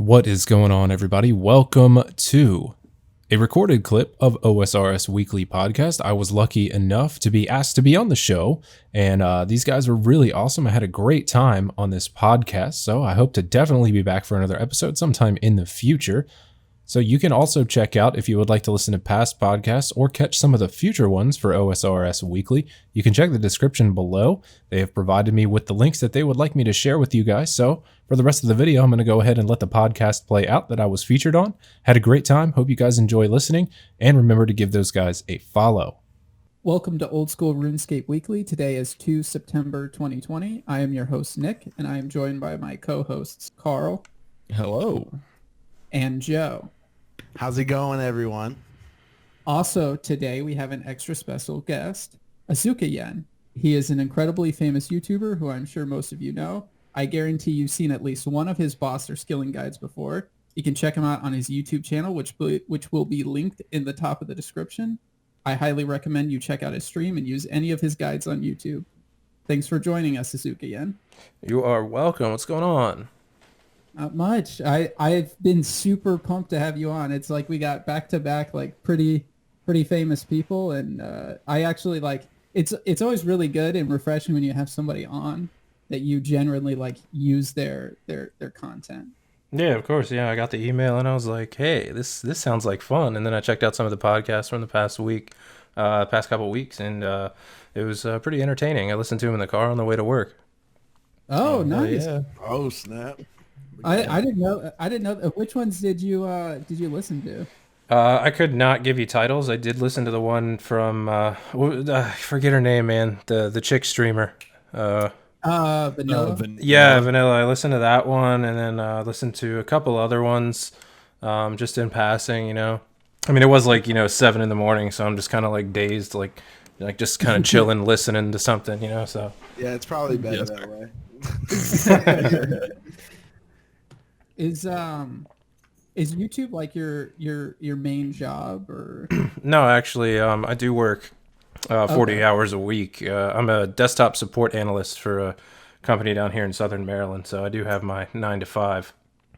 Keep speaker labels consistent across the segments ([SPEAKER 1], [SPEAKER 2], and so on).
[SPEAKER 1] What is going on, everybody? Welcome to a recorded clip of OSRS Weekly Podcast. I was lucky enough to be asked to be on the show, and these guys were really awesome. I had a great time on this podcast, so I hope to definitely be back for another episode sometime in the future. So you can also check out, if you would like to listen to past podcasts or catch some of the future ones for OSRS Weekly, you can check the description below. They have provided me with the links that they would like me to share with you guys. So for the rest of the video, I'm going to go ahead and let the podcast play out that I was featured on. Had a great time. Hope you guys enjoy listening. And remember to give those guys a follow.
[SPEAKER 2] Welcome to Old School RuneScape Weekly. Today is 2 September 2020. I am your host, Nick, and I am joined by my co-hosts, Carl.
[SPEAKER 3] Hello.
[SPEAKER 2] And Joe.
[SPEAKER 4] How's it going, everyone?
[SPEAKER 2] Also, today we have an extra special guest, AsukaYen. He is an incredibly famous YouTuber who I'm sure most of you know. I guarantee you've seen at least one of his boss or skilling guides before. You can check him out on his YouTube channel, which will be linked in the top of the description. I highly recommend you check out his stream and use any of his guides on YouTube. Thanks for joining us, AsukaYen.
[SPEAKER 1] You are welcome. What's going on?
[SPEAKER 2] Not much. I've been super pumped to have you on. It's like we got back-to-back like pretty famous people, and I actually like it's always really good and refreshing when you have somebody on that you generally like use their content.
[SPEAKER 1] Yeah, of course. Yeah, I got the email and I was like, hey, this sounds like fun. And then I checked out some of the podcasts from the past couple of weeks, and it was pretty entertaining. I listened to them in the car on the way to work.
[SPEAKER 2] Oh, nice.
[SPEAKER 1] Yeah.
[SPEAKER 4] Oh, snap.
[SPEAKER 2] I didn't know. Which ones did you listen to?
[SPEAKER 1] I could not give you titles. I did listen to the one from I forget her name, man. The chick streamer.
[SPEAKER 2] Vanilla.
[SPEAKER 1] Yeah, Vanilla. I listened to that one, and then listened to a couple other ones, just in passing. You know, I mean, it was like 7 a.m, so I'm just kind of like dazed, like just kind of chilling, listening to something. So
[SPEAKER 4] Yeah, it's probably better that way.
[SPEAKER 2] Is YouTube like your main job, or?
[SPEAKER 1] No, actually, I do work 40 hours a week. I'm a desktop support analyst for a company down here in Southern Maryland, so I do have my 9 to 5,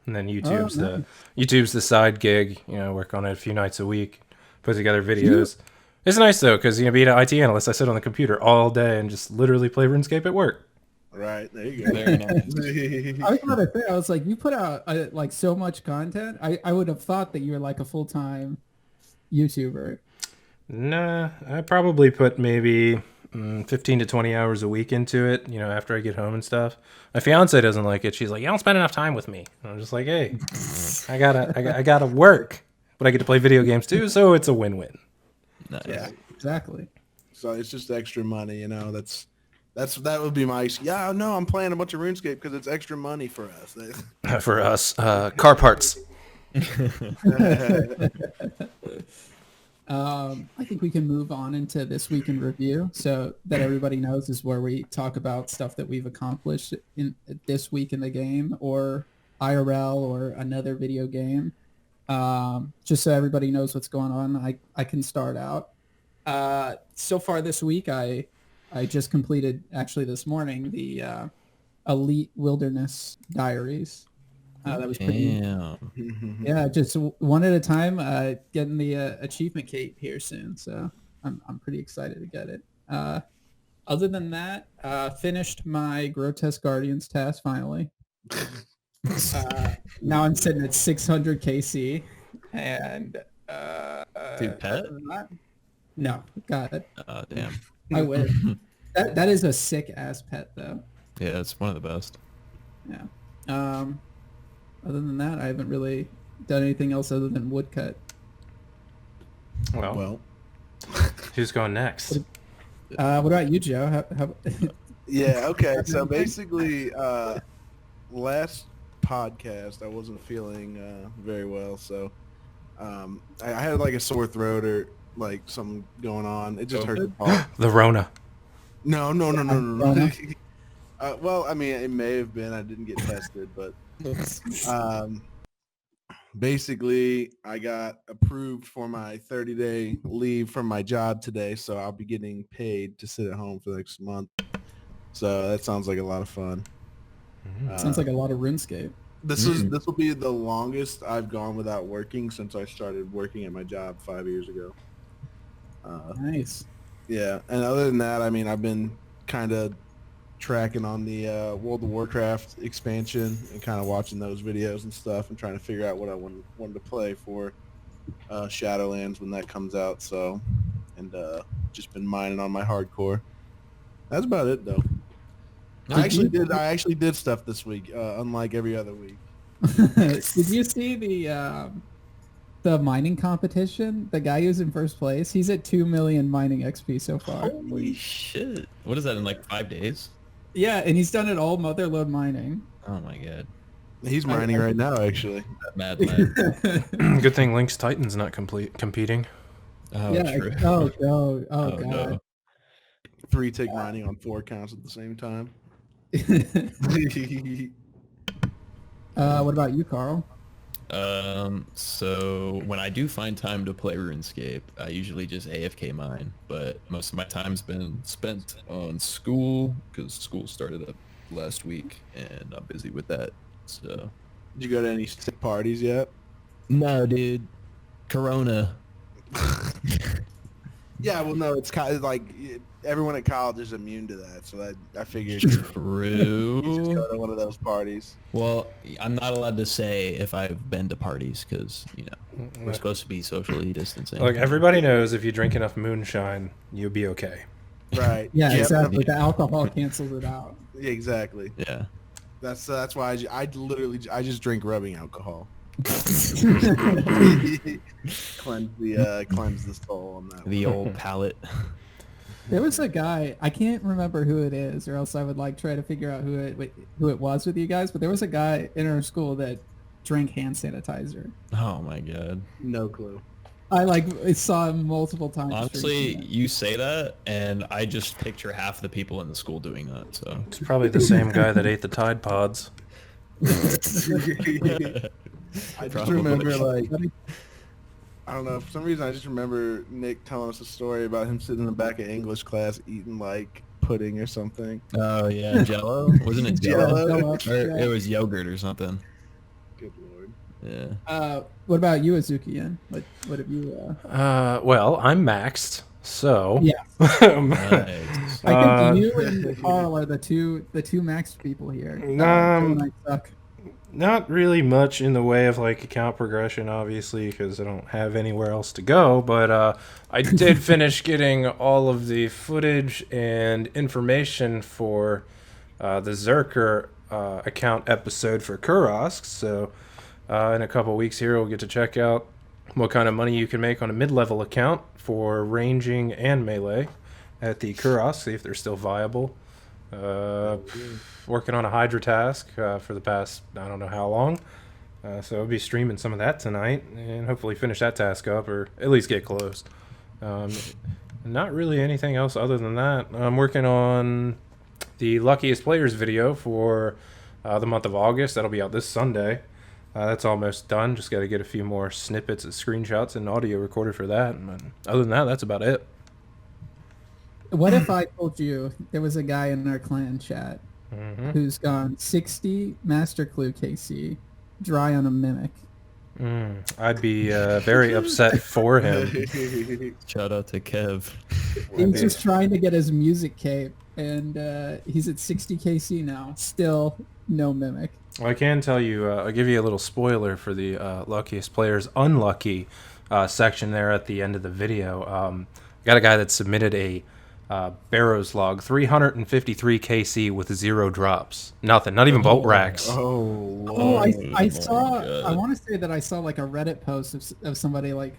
[SPEAKER 1] and then YouTube's the side gig. I work on it a few nights a week, put together videos. It's nice though, because being an IT analyst, I sit on the computer all day and just literally play RuneScape at work.
[SPEAKER 4] Right, there you go.
[SPEAKER 3] Very nice.
[SPEAKER 2] I was gonna say, I was like, you put out like so much content. I would have thought that you were like a full-time YouTuber.
[SPEAKER 1] Nah, I probably put maybe 15 to 20 hours a week into it, after I get home and stuff. My fiance doesn't like it. She's like, you don't spend enough time with me. And I'm just like, hey, I gotta work, but I get to play video games too, so it's a win-win.
[SPEAKER 3] Nice.
[SPEAKER 4] Yeah,
[SPEAKER 2] Exactly.
[SPEAKER 4] so it's just extra money, that would be my, no, I'm playing a bunch of RuneScape because it's extra money for us.
[SPEAKER 1] For us, car parts.
[SPEAKER 2] I think we can move on into this week in review, so that everybody knows is where we talk about stuff that we've accomplished in this week in the game, or IRL, or another video game. Just so everybody knows what's going on, I can start out. So far this week, I just completed, actually this morning, the Elite Wilderness Diaries. That was pretty. Yeah, just one at a time. Getting the achievement cape here soon, so I'm pretty excited to get it. Other than that, finished my Grotesque Guardians task finally. Now I'm sitting at 600 KC, and
[SPEAKER 3] Dude, pet?
[SPEAKER 2] No, got it.
[SPEAKER 3] Damn.
[SPEAKER 2] I wish. That is a sick ass pet though.
[SPEAKER 3] Yeah, it's one of the best.
[SPEAKER 2] Yeah. Other than that, I haven't really done anything else other than woodcut.
[SPEAKER 1] Well, who's going next?
[SPEAKER 2] What about you, Joe? How...
[SPEAKER 4] Yeah, okay. So basically, last podcast, I wasn't feeling very well, so I had like a sore throat or like something going on. It just hurt to talk.
[SPEAKER 1] The Rona.
[SPEAKER 4] No. Well, I mean, it may have been. I didn't get tested, but basically, I got approved for my 30-day leave from my job today, so I'll be getting paid to sit at home for the next month. So that sounds like a lot of fun.
[SPEAKER 2] Sounds like a lot of RuneScape.
[SPEAKER 4] This will be the longest I've gone without working since I started working at my job 5 years ago.
[SPEAKER 2] Nice.
[SPEAKER 4] Yeah, and other than that, I mean, I've been kind of tracking on the World of Warcraft expansion and kind of watching those videos and stuff and trying to figure out what I wanted to play for Shadowlands when that comes out. So, and just been mining on my hardcore. That's about it, though. I actually did stuff this week, unlike every other week.
[SPEAKER 2] Did you see the mining competition? The guy who's in first place, he's at 2 million mining XP so far.
[SPEAKER 3] Holy shit! What is that in like 5 days?
[SPEAKER 2] Yeah, and he's done it all motherload mining.
[SPEAKER 3] Oh my god.
[SPEAKER 4] He's mining right now, actually.
[SPEAKER 3] Mad.
[SPEAKER 1] Good thing Link's Titan's not competing.
[SPEAKER 3] Oh,
[SPEAKER 2] Yeah.
[SPEAKER 3] true.
[SPEAKER 2] Oh god.
[SPEAKER 3] No.
[SPEAKER 4] 3 tick mining on 4 accounts at the same time.
[SPEAKER 2] What about you, Carl?
[SPEAKER 3] So when I do find time to play RuneScape, I usually just AFK mine, but most of my time's been spent on school because school started up last week and I'm busy with that. So
[SPEAKER 4] Did you go to any sick parties yet?
[SPEAKER 3] no, dude, Corona.
[SPEAKER 4] Yeah, well, no, it's kind of like everyone at college is immune to that, so I figured you just
[SPEAKER 3] True.
[SPEAKER 4] go to one of those parties.
[SPEAKER 3] Well, I'm not allowed to say if I've been to parties because we're supposed to be socially distancing.
[SPEAKER 1] Look, everybody knows if you drink enough moonshine, you'll be okay.
[SPEAKER 4] Right.
[SPEAKER 2] Yeah,
[SPEAKER 4] Yep.
[SPEAKER 2] exactly. The alcohol cancels it out.
[SPEAKER 4] Yeah, exactly.
[SPEAKER 3] Yeah.
[SPEAKER 4] That's why I literally just drink rubbing alcohol. cleanse the soul on that.
[SPEAKER 3] The old palate.
[SPEAKER 2] There was a guy, I can't remember who it is, or else I would like try to figure out who it was with you guys. But there was a guy in our school that drank hand sanitizer.
[SPEAKER 3] Oh my god.
[SPEAKER 4] No clue.
[SPEAKER 2] I saw him multiple times.
[SPEAKER 3] Honestly,
[SPEAKER 2] drinking
[SPEAKER 3] you say that, and I just picture half the people in the school doing that. So
[SPEAKER 1] It's probably the same guy that ate the Tide Pods.
[SPEAKER 4] I just
[SPEAKER 3] Probably.
[SPEAKER 4] remember, like, I don't know, for some reason I just remember Nick telling us a story about him sitting in the back of English class eating like pudding or something.
[SPEAKER 3] oh yeah, Jello. Wasn't it Jello?
[SPEAKER 4] Jello.
[SPEAKER 3] Or it was yogurt or something.
[SPEAKER 4] Good lord.
[SPEAKER 3] Yeah.
[SPEAKER 2] What about you, AsukaYen? What have you?
[SPEAKER 1] Well, I'm maxed, so
[SPEAKER 2] Yeah.
[SPEAKER 3] Nice.
[SPEAKER 2] I think you and Carl are the two maxed people here. Joe and I suck.
[SPEAKER 1] Not really much in the way of like account progression, obviously, because I don't have anywhere else to go. But I did finish getting all of the footage and information for the Zerker account episode for Kurosks. So in a couple weeks here, we'll get to check out what kind of money you can make on a mid-level account for ranging and melee at the Kurosks, see if they're still viable. Working on a Hydra task for the past, I don't know how long. So I'll be streaming some of that tonight and hopefully finish that task up or at least get close. Not really anything else other than that. I'm working on the Luckiest Players video for the month of August. That'll be out this Sunday. That's almost done. Just got to get a few more snippets of screenshots and audio recorded for that. And other than that, that's about it.
[SPEAKER 2] What if I told you there was a guy in our clan chat who's gone 60 Master Clue KC dry on a Mimic?
[SPEAKER 1] I'd be very upset for him.
[SPEAKER 3] Shout out to Kev.
[SPEAKER 2] He's just trying to get his music cape, and he's at 60 KC now. Still no Mimic.
[SPEAKER 1] Well, I can tell you, I'll give you a little spoiler for the Luckiest Players Unlucky section there at the end of the video. Got a guy that submitted a Barrows log, 353 KC with 0 drops. Nothing, not even bolt racks.
[SPEAKER 2] I saw. I want to say that I saw like a Reddit post of somebody like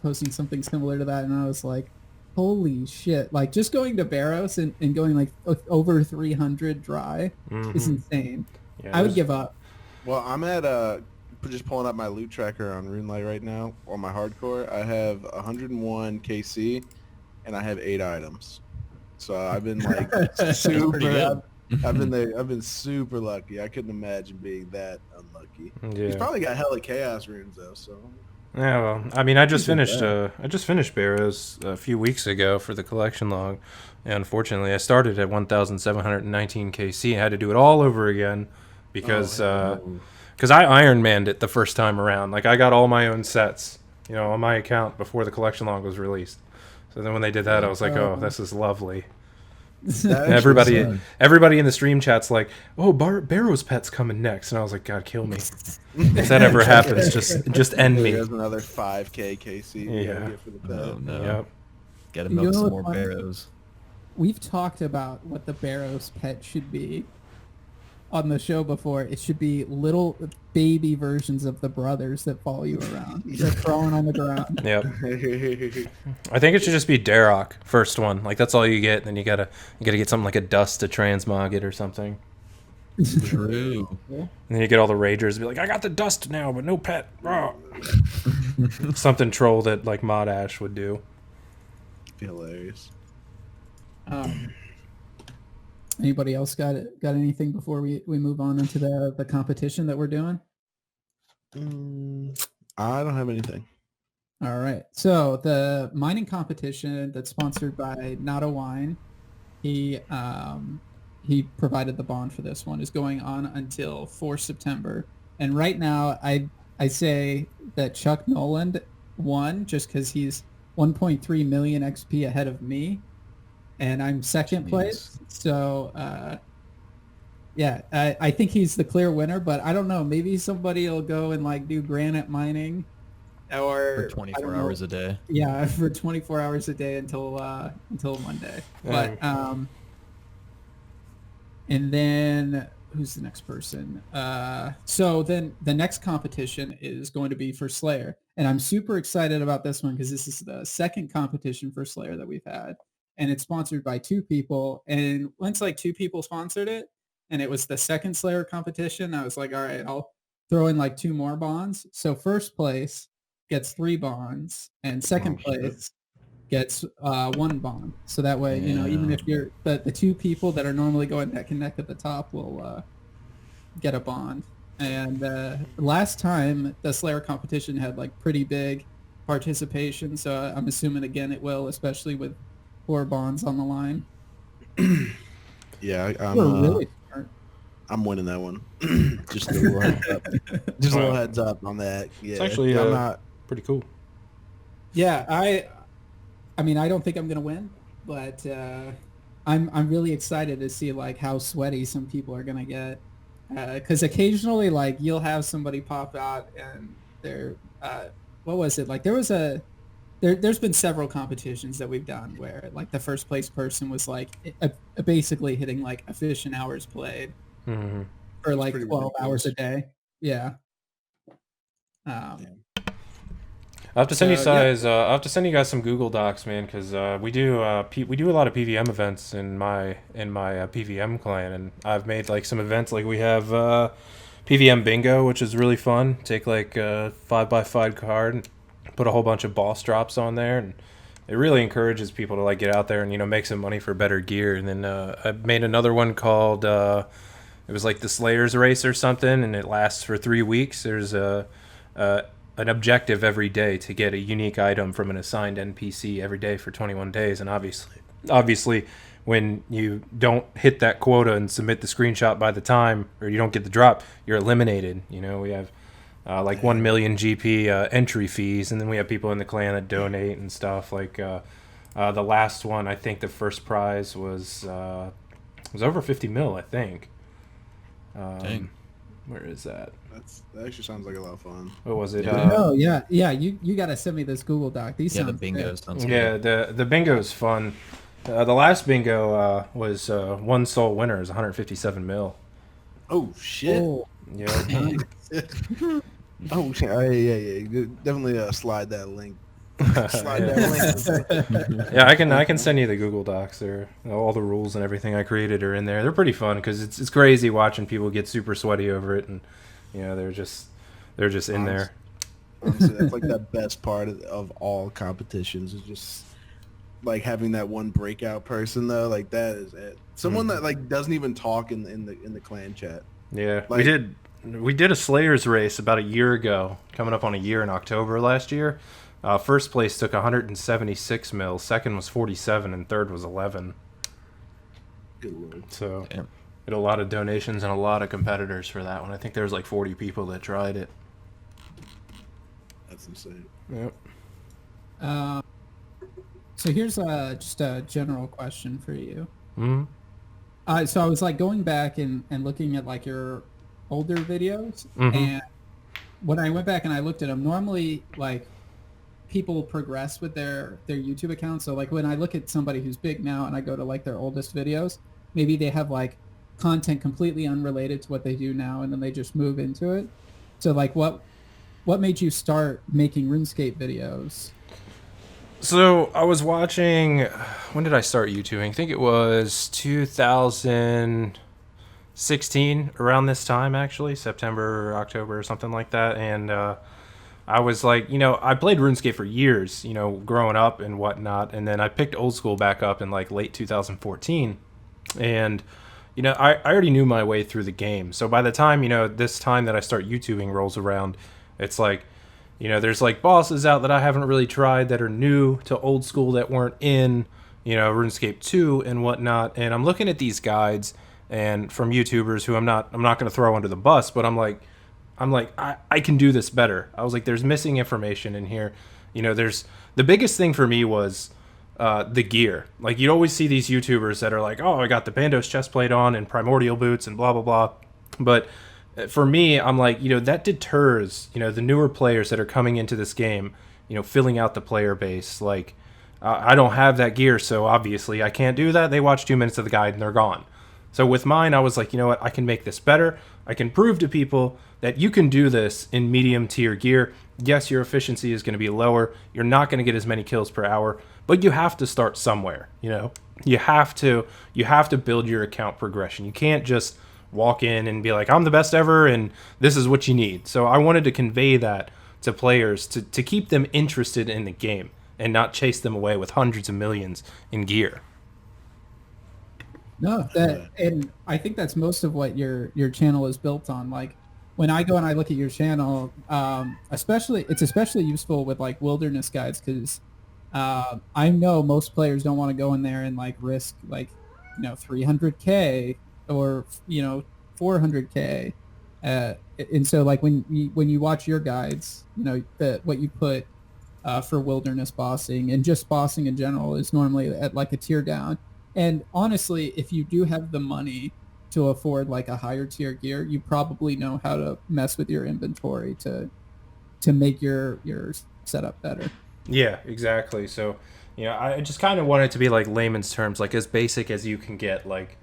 [SPEAKER 2] posting something similar to that, and I was like, "Holy shit!" Like just going to Barrows and going like over 300 dry is insane.
[SPEAKER 1] Yeah,
[SPEAKER 2] I would give up.
[SPEAKER 4] Well, I'm at just pulling up my loot tracker on RuneLight right now on my hardcore. I have 101 KC, and I have 8 items. So I've been like super. I've been super lucky. I couldn't imagine being that unlucky.
[SPEAKER 1] Yeah.
[SPEAKER 4] He's probably got hella chaos runes though. So
[SPEAKER 1] Yeah, well, I mean, I just finished Barrows a few weeks ago for the collection log. And unfortunately, I started at 1,719 KC and had to do it all over again because because I Iron Manned it the first time around. Like I got all my own sets, on my account before the collection log was released. So then when they did that, I was like, oh, this is lovely. And everybody in the stream chat's like, oh, Barrow's pet's coming next, and I was like, God, kill me. If that ever happens, just end me.
[SPEAKER 4] There's another 5K KC.
[SPEAKER 1] Yeah.
[SPEAKER 4] Get for the pet.
[SPEAKER 3] Oh no.
[SPEAKER 1] Yep.
[SPEAKER 3] Gotta milk some more Barrows.
[SPEAKER 2] We've talked about what the Barrows pet should be on the show before. It should be little baby versions of the brothers that follow you around. They're crawling on the ground.
[SPEAKER 1] Yep. I think it should just be Darok, first one. Like that's all you get. Then you gotta get something like a dust to transmog it or something.
[SPEAKER 3] True.
[SPEAKER 1] And then you get all the ragers be like, I got the dust now, but no pet. Something troll that like Mod Ash would do.
[SPEAKER 4] Be hilarious.
[SPEAKER 2] Anybody else got anything before we move on into the competition that we're doing?
[SPEAKER 4] I don't have anything.
[SPEAKER 2] All right. So the mining competition that's sponsored by Not a Wine, he provided the bond for this one, is going on until 4 September. And right now, I say that Chuck Noland won just because he's 1.3 million XP ahead of me. And I'm second place, so I think he's the clear winner. But I don't know, maybe somebody will go and like do granite mining, or
[SPEAKER 3] for 24 hours a day.
[SPEAKER 2] Yeah, for 24 hours a day until Monday. But and then who's the next person? So then the next competition is going to be for Slayer, and I'm super excited about this one because this is the second competition for Slayer that we've had. And it's sponsored by 2 people. And once like 2 people sponsored it, and it was the second Slayer competition, I was like, all right, I'll throw in like 2 more bonds. So first place gets 3 bonds, and second place gets 1 bond. So that way, even if you're the 2 people that are normally going neck and neck at the top will get a bond. And last time the Slayer competition had like pretty big participation, so I'm assuming again it will, especially with 4 bonds on the line.
[SPEAKER 4] Yeah,
[SPEAKER 2] Really smart.
[SPEAKER 4] I'm winning that one. Just a little heads up. Just a little heads up on that. Yeah,
[SPEAKER 1] It's actually
[SPEAKER 4] I'm not
[SPEAKER 1] pretty cool.
[SPEAKER 2] Yeah, I mean, I don't think I'm gonna win, but I'm really excited to see like how sweaty some people are gonna get, because occasionally like you'll have somebody pop out and they're what was it like? There's been several competitions that we've done where like the first place person was like basically hitting like efficient hours played for like 12 hours a day. Yeah. I'll
[SPEAKER 1] have to send you guys. I'll have to send you guys some Google Docs, man, because we do a lot of PVM events in my PVM clan, and I've made like some events. Like we have PVM bingo, which is really fun. Take like a 5x5 card, and put a whole bunch of boss drops on there, and it really encourages people to like get out there and make some money for better gear. And then I made another one called it was like the Slayer's race or something, and it lasts for 3 weeks. There's an objective every day to get a unique item from an assigned NPC every day for 21 days. And obviously when you don't hit that quota and submit the screenshot by the time, or you don't get the drop, you're eliminated. We have like 1 million GP entry fees, and then we have people in the clan that donate and stuff. Like the last one, I think the first prize was over 50 mil, I think.
[SPEAKER 3] Dang.
[SPEAKER 1] Where is that?
[SPEAKER 4] That actually sounds like a lot of fun.
[SPEAKER 1] What was it?
[SPEAKER 2] Yeah. You gotta send me this Google Doc. These
[SPEAKER 3] the
[SPEAKER 2] sound
[SPEAKER 3] bingo
[SPEAKER 2] good.
[SPEAKER 3] sounds
[SPEAKER 1] Yeah,
[SPEAKER 3] good.
[SPEAKER 1] the bingo is fun. The last bingo was one sole winner is 157 mil.
[SPEAKER 4] Oh shit!
[SPEAKER 2] Oh,
[SPEAKER 1] Yeah.
[SPEAKER 4] Oh shit! Yeah. Definitely slide that link. Slide that link.
[SPEAKER 1] Yeah, I can send you the Google Docs. There, all the rules and everything I created are in there. They're pretty fun because it's crazy watching people get super sweaty over it, and they're just in there.
[SPEAKER 4] Honestly, that's like the best part of all competitions, is just like having that one breakout person though. Like that is it. Someone that like doesn't even talk in the clan chat.
[SPEAKER 1] Yeah,
[SPEAKER 4] Like-
[SPEAKER 1] we did a Slayers race about a year ago, coming up on a year in October last year. First place took 176 mil, second was 47, and third was 11.
[SPEAKER 4] Good lord.
[SPEAKER 1] So
[SPEAKER 3] Damn.
[SPEAKER 1] Had a lot of donations and a lot of competitors for that one. I think there was like 40 people that tried it.
[SPEAKER 4] That's insane.
[SPEAKER 1] Yep.
[SPEAKER 2] So here's just a general question for you.
[SPEAKER 1] Mm-hmm.
[SPEAKER 2] So I was like going back and looking at like your older videos,
[SPEAKER 1] Mm-hmm.
[SPEAKER 2] and when I went back and I looked at them, normally like people progress with their YouTube account. So like when I look at somebody who's big now and I go to like their oldest videos, maybe they have like content completely unrelated to what they do now, and then they just move into it. So like what made you start making RuneScape videos?
[SPEAKER 1] So I was watching. When did I start YouTubing? I think it was 2016, around this time, actually, September, or October, or something like that. And I was like, I played RuneScape for years, growing up and whatnot. And then I picked old school back up in like late 2014, and I already knew my way through the game. So by the time this time that I start YouTubing rolls around, it's like, there's like bosses out that I haven't really tried that are new to old school that weren't in, RuneScape 2 and whatnot. And I'm looking at these guides and from YouTubers who I'm not going to throw under the bus, but I'm like, I can do this better. I was like, there's missing information in here. There's the biggest thing for me was the gear. Like you'd always see these YouTubers that are like, oh, I got the Bandos chestplate on and primordial boots and blah, blah, blah. But for me, I'm like, that deters, the newer players that are coming into this game, filling out the player base. Like, I don't have that gear, so obviously I can't do that. They watch 2 minutes of the guide and they're gone. So with mine, I was like, you know what? I can make this better. I can prove to people that you can do this in medium tier gear. Yes, your efficiency is going to be lower. You're not going to get as many kills per hour, but you have to start somewhere. You have to build your account progression. You can't just walk in and be like, I'm the best ever and this is what you need. So I wanted to convey that to players to keep them interested in the game and not chase them away with hundreds of millions in gear.
[SPEAKER 2] No, and I think that's most of what your channel is built on. Like when I go and I look at your channel, it's especially useful with like wilderness guides, because I know most players don't want to go in there and like risk like 300K or 400K, and so like when you watch your guides, what you put for wilderness bossing and just bossing in general is normally at like a tier down. And honestly, if you do have the money to afford like a higher tier gear, you probably know how to mess with your inventory to make your setup better.
[SPEAKER 1] Yeah, exactly. So I just kind of want it to be like layman's terms, like as basic as you can get. Like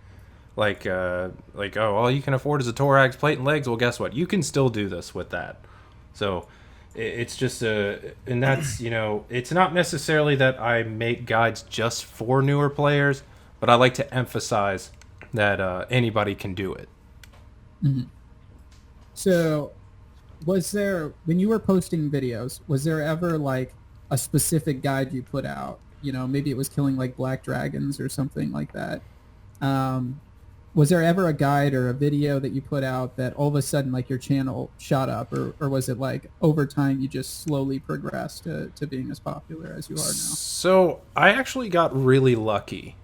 [SPEAKER 1] oh, all you can afford is a thorax plate and legs. Well, guess what? You can still do this with that. So it's just and that's it's not necessarily that I make guides just for newer players, but I like to emphasize that anybody can do it.
[SPEAKER 2] Mm-hmm. So was there, when you were posting videos, was there ever like a specific guide you put out? Maybe it was killing like black dragons or something like that. Was there ever a guide or a video that you put out that all of a sudden like your channel shot up, or was it like over time you just slowly progressed to being as popular as you are now?
[SPEAKER 1] So I actually got really lucky.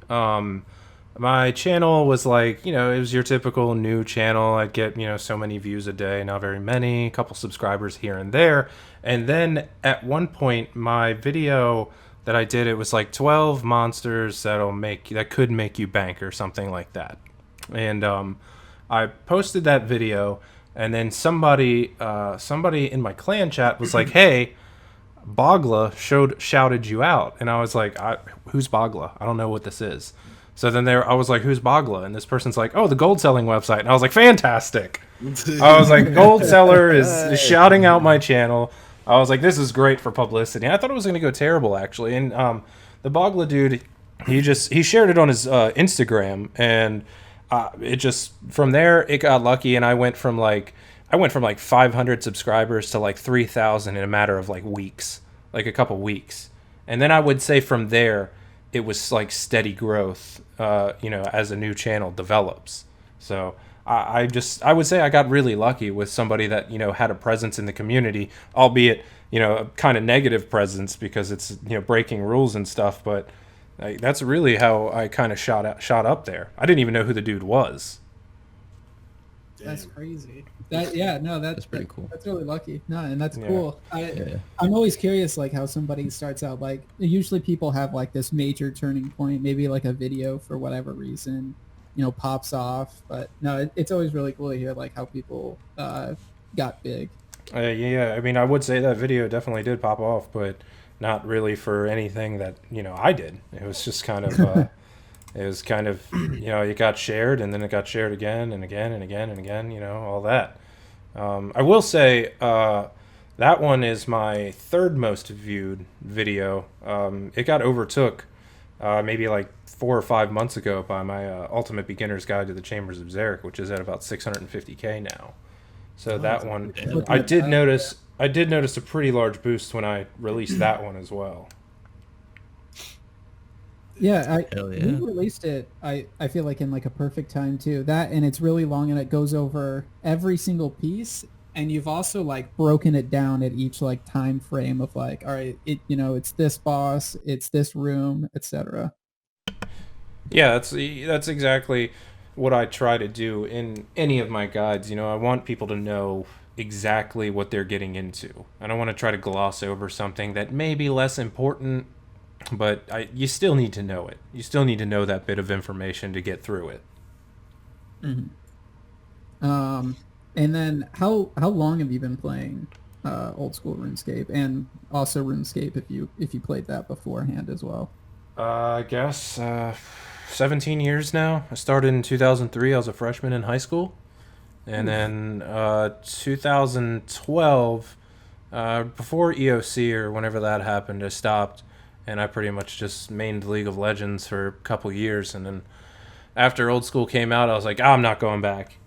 [SPEAKER 1] My channel was like, it was your typical new channel. I'd get, so many views a day, not very many, a couple subscribers here and there. And then at one point, my video that I did, it was like 12 monsters that could make you bank or something like that. And I posted that video, and then somebody in my clan chat was like, hey, Bogla shouted you out. And I was like, who's Bogla? I don't know what this is. So then I was like, who's Bogla? And this person's like, oh, the gold selling website. And I was like, fantastic. I was like, gold seller is shouting out my channel. I was like, this is great for publicity. And I thought it was going to go terrible, actually. And the Bogla dude, he shared it on his Instagram, and it just, from there it got lucky, and I went from like 500 subscribers to like 3,000 in a matter of like weeks, like a couple weeks. And then I would say from there it was like steady growth, as a new channel develops. So I would say I got really lucky with somebody that had a presence in the community, albeit a kind of negative presence because it's breaking rules and stuff, but that's really how I kind of shot up there. I didn't even know who the dude was.
[SPEAKER 2] That's crazy.
[SPEAKER 3] That's pretty cool.
[SPEAKER 2] That's really lucky. No, and that's
[SPEAKER 1] Yeah.
[SPEAKER 2] cool. I'm always curious, like how somebody starts out. Like usually people have like this major turning point, maybe like a video for whatever reason, pops off. But no, it's always really cool to hear like how people got big.
[SPEAKER 1] Yeah, I mean, I would say that video definitely did pop off, but not really for anything that I did. It was just kind of, it got shared, and then it got shared again and again and again and again. All that. I will say that one is my third most viewed video. It got overtook maybe like 4 or 5 months ago by my Ultimate Beginner's Guide to the Chambers of Xeric, which is at about 650K now. So that one, I did notice a pretty large boost when I released that one as well.
[SPEAKER 2] Yeah,
[SPEAKER 3] Hell yeah.
[SPEAKER 2] we released it. I feel like in like a perfect time too. That, and it's really long and it goes over every single piece. And you've also like broken it down at each like time frame of like, all right, it's this boss, it's this room, etc.
[SPEAKER 1] Yeah, that's exactly what I try to do in any of my guides. I want people to know exactly what they're getting into. I don't want to try to gloss over something that may be less important, but you still need to know it. You still need to know that bit of information to get through it.
[SPEAKER 2] Mm-hmm. And then how long have you been playing old school RuneScape, and also RuneScape if you played that beforehand as well?
[SPEAKER 1] I guess 17 years now. I started in 2003. I was a freshman in high school. And then 2012, before EOC or whenever that happened, I stopped. And I pretty much just mained League of Legends for a couple years. And then after Old School came out, I was like, I'm not going back.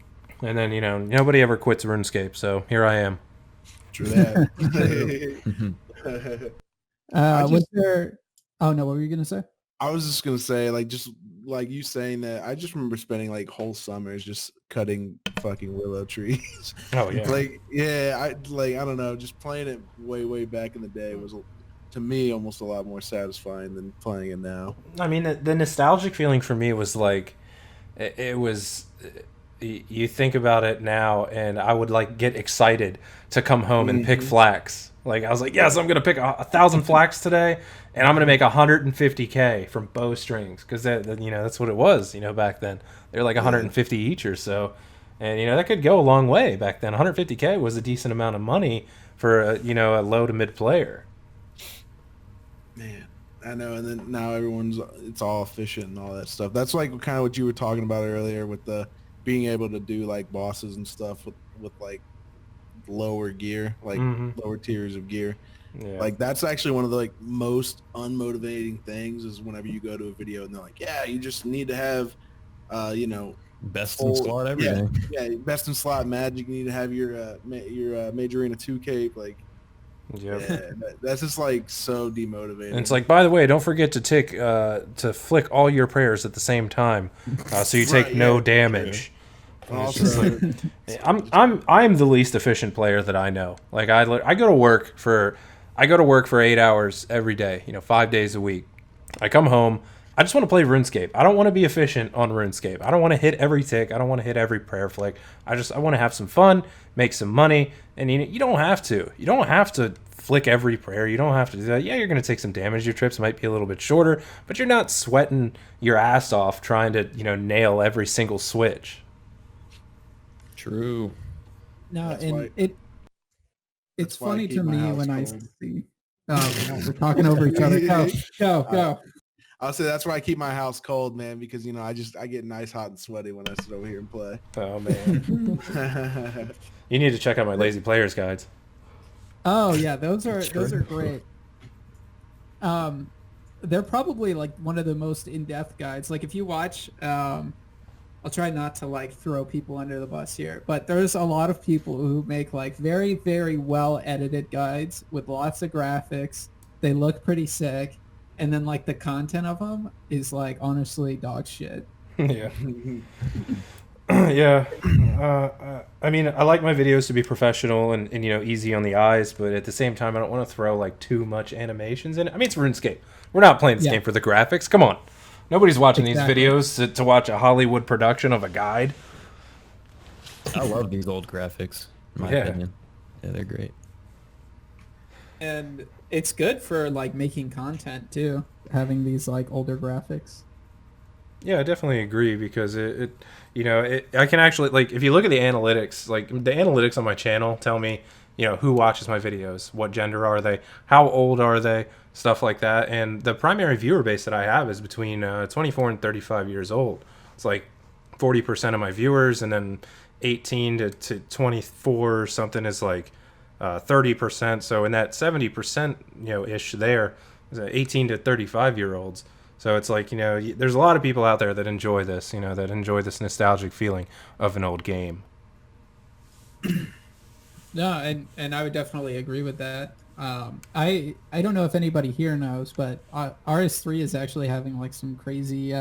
[SPEAKER 1] And then, nobody ever quits RuneScape. So here I am.
[SPEAKER 4] True that.
[SPEAKER 2] Was there... Oh, no, what were you going to say?
[SPEAKER 4] I was just gonna say, like, just like you saying that, I just remember spending like whole summers just cutting fucking willow trees.
[SPEAKER 1] Oh yeah.
[SPEAKER 4] I don't know, just playing it way back in the day was, to me, almost a lot more satisfying than playing it now.
[SPEAKER 1] I mean, the nostalgic feeling for me was like, it was. You think about it now, and I would like get excited to come home and pick flax. Like I was like, yes, I'm gonna pick 1,000 flax today, and I'm gonna make 150K from bowstrings, because that's what it was. Back then they're like 150 each or so, and that could go a long way back then. 150K was a decent amount of money for a low to mid player.
[SPEAKER 4] Man, I know. And then now it's all efficient and all that stuff. That's like kind of what you were talking about earlier with the being able to do like bosses and stuff with like lower gear, like lower tiers of gear. Yeah. Like that's actually one of the like most unmotivating things is whenever you go to a video and they're like, yeah, you just need to have
[SPEAKER 3] best in slot everything.
[SPEAKER 4] Yeah, best in slot magic. You need to have your Major Arena 2 cape. Like, yeah, that's just like so demotivating.
[SPEAKER 1] And it's like, by the way, don't forget to flick all your prayers at the same time, so you take no damage.
[SPEAKER 4] Also,
[SPEAKER 1] I'm the least efficient player that I know. Like I go to work for 8 hours every day, 5 days a week. I come home, I just want to play RuneScape. I don't want to be efficient on RuneScape. I don't want to hit every tick. I don't want to hit every prayer flick. I want to have some fun, make some money, and you don't have to. You don't have to flick every prayer. You don't have to do that. Yeah, you're going to take some damage. Your trips might be a little bit shorter, but you're not sweating your ass off trying to, nail every single switch.
[SPEAKER 3] True.
[SPEAKER 2] No, and it's funny to me when I see. Oh, we're talking over each other. Go.
[SPEAKER 4] I'll say that's why I keep my house cold, man, because I get nice, hot, and sweaty when I sit over here and play.
[SPEAKER 1] Oh man. You need to check out my lazy players guides.
[SPEAKER 2] Oh yeah, those are great. They're probably like one of the most in-depth guides. Like if you watch, I'll try not to like throw people under the bus here, but there's a lot of people who make like very, very well edited guides with lots of graphics. They look pretty sick. And then like the content of them is like honestly dog shit.
[SPEAKER 1] Yeah. Yeah. I mean, I like my videos to be professional and easy on the eyes, but at the same time, I don't want to throw like too much animations in it. I mean, it's RuneScape. We're not playing this game for the graphics. Come on. Nobody's watching these videos to watch a Hollywood production of a guide.
[SPEAKER 3] I love these old graphics, in my opinion. Yeah, they're great.
[SPEAKER 2] And it's good for like making content too, having these like older graphics.
[SPEAKER 1] Yeah, I definitely agree because I can actually, like, if you look at the analytics, like the analytics on my channel tell me, who watches my videos, what gender are they, how old are they, stuff like that. And the primary viewer base that I have is between 24 and 35 years old. It's like 40% of my viewers, and then 18 to 24 or something is like 30%. So in that 70%, ish there, is 18 to 35-year-olds. So it's like, there's a lot of people out there that enjoy this, that enjoy this nostalgic feeling of an old game.
[SPEAKER 2] No, and I would definitely agree with that. I don't know if anybody here knows, but RS3 is actually having like some crazy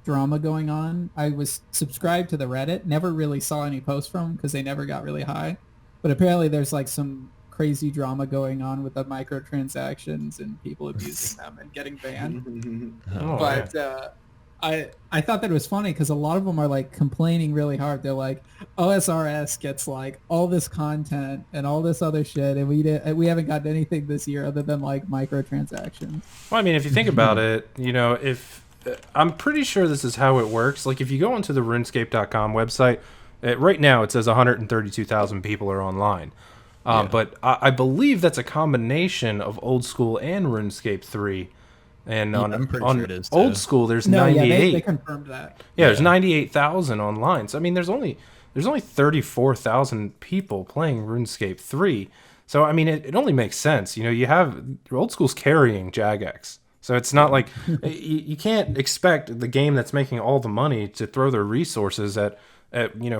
[SPEAKER 2] drama going on. I was subscribed to the Reddit, never really saw any posts from them because they never got really high. But apparently there's like some crazy drama going on with the microtransactions and people abusing them and getting banned. But I thought that was funny because a lot of them are like complaining really hard. They're like, OSRS gets like all this content and all this other shit, and we haven't gotten anything this year other than like microtransactions.
[SPEAKER 1] Well, I mean, if you think about it, if I'm pretty sure this is how it works. Like if you go onto the RuneScape.com website, right now it says 132,000 people are online. But I believe that's a combination of Old School and RuneScape 3. And
[SPEAKER 3] I'm pretty sure it is too.
[SPEAKER 1] Old School, there's 98.
[SPEAKER 2] Yeah, they confirmed that.
[SPEAKER 1] Yeah, there's 98,000 online. So I mean, there's only 34,000 people playing RuneScape 3. So I mean, it only makes sense. You have Old School's carrying Jagex. So it's not like you can't expect the game that's making all the money to throw their resources at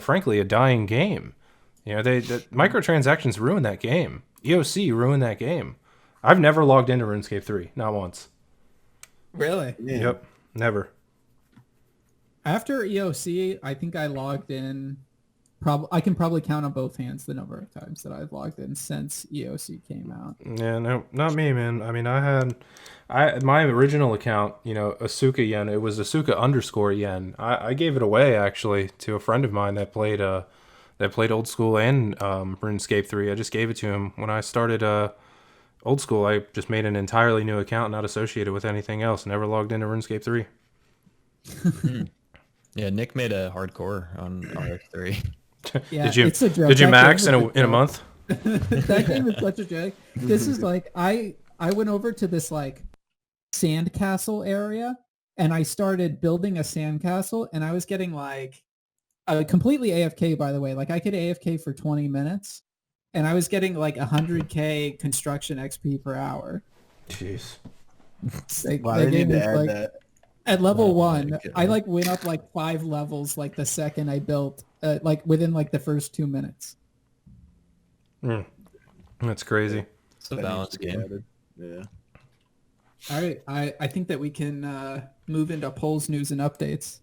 [SPEAKER 1] frankly, a dying game. The microtransactions ruin that game. EOC ruined that game. I've never logged into RuneScape 3, not once.
[SPEAKER 2] Really?
[SPEAKER 4] Yeah.
[SPEAKER 1] Yep, never.
[SPEAKER 2] After EOC, I think I logged in. I can probably count on both hands the number of times that I've logged in since EOC came out.
[SPEAKER 1] Yeah, no, not me, man. I mean, my original account, AsukaYen, it was Asuka_yen. I gave it away actually to a friend of mine that played Old School and RuneScape 3. I just gave it to him when I started Old School. I just made an entirely new account, not associated with anything else. Never logged into RuneScape 3.
[SPEAKER 3] Yeah, Nick made a hardcore on RX3.
[SPEAKER 2] Yeah,
[SPEAKER 1] did you max in a month?
[SPEAKER 2] That game is such a joke. This is like I went over to this like sandcastle area and I started building a sandcastle and I was getting like completely AFK, by the way. Like I could AFK for 20 minutes and I was getting like 100k construction XP per hour.
[SPEAKER 1] Jeez.
[SPEAKER 2] Like,
[SPEAKER 4] Wow, I need to add that.
[SPEAKER 2] At level 1, I like went up like 5 levels like the second I built, like within like the first 2 minutes.
[SPEAKER 1] That's crazy.
[SPEAKER 3] It's a balanced game.
[SPEAKER 4] Yeah.
[SPEAKER 2] All right, I think that we can move into polls, news, and updates.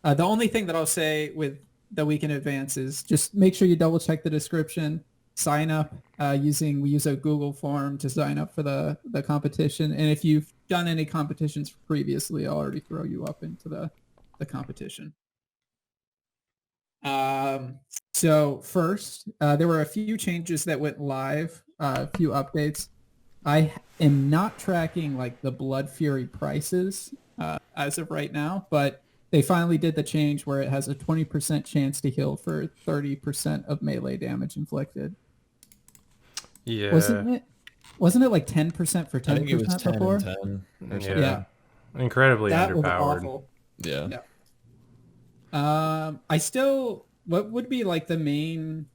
[SPEAKER 2] The only thing that I'll say with that we can advance is just make sure you double check the description, sign up we use a Google form to sign up for the competition, and if you've done any competitions previously, I'll already throw you up into the competition. So first, there were a few changes that went live, a few updates. I am not tracking like the Blood Fury prices as of right now, but they finally did the change where it has a 20% chance to heal for 30% of melee damage inflicted.
[SPEAKER 1] Yeah.
[SPEAKER 2] Wasn't it like 10% for 10%
[SPEAKER 3] I think it was 10
[SPEAKER 2] before?
[SPEAKER 3] and 10 or something.
[SPEAKER 2] Yeah.
[SPEAKER 1] Incredibly
[SPEAKER 2] That was
[SPEAKER 1] underpowered.
[SPEAKER 2] awful.
[SPEAKER 3] Yeah.
[SPEAKER 2] What would be like the main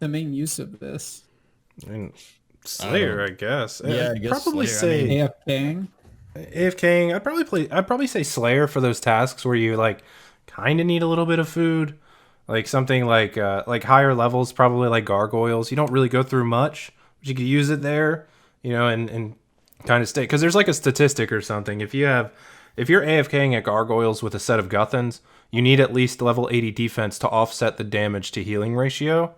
[SPEAKER 2] use of this?
[SPEAKER 1] I mean, Slayer, I guess.
[SPEAKER 3] Yeah, I guess
[SPEAKER 1] probably
[SPEAKER 3] Slayer,
[SPEAKER 1] say
[SPEAKER 2] AFKing?
[SPEAKER 1] AFKing. I'd probably say Slayer for those tasks where you like kind of need a little bit of food, like something like higher levels, probably like gargoyles. You don't really go through much, but you could use it there, and kind of stay, because there's like a statistic or something. If you're AFKing at gargoyles with a set of Guthans, you need at least level 80 defense to offset the damage to healing ratio.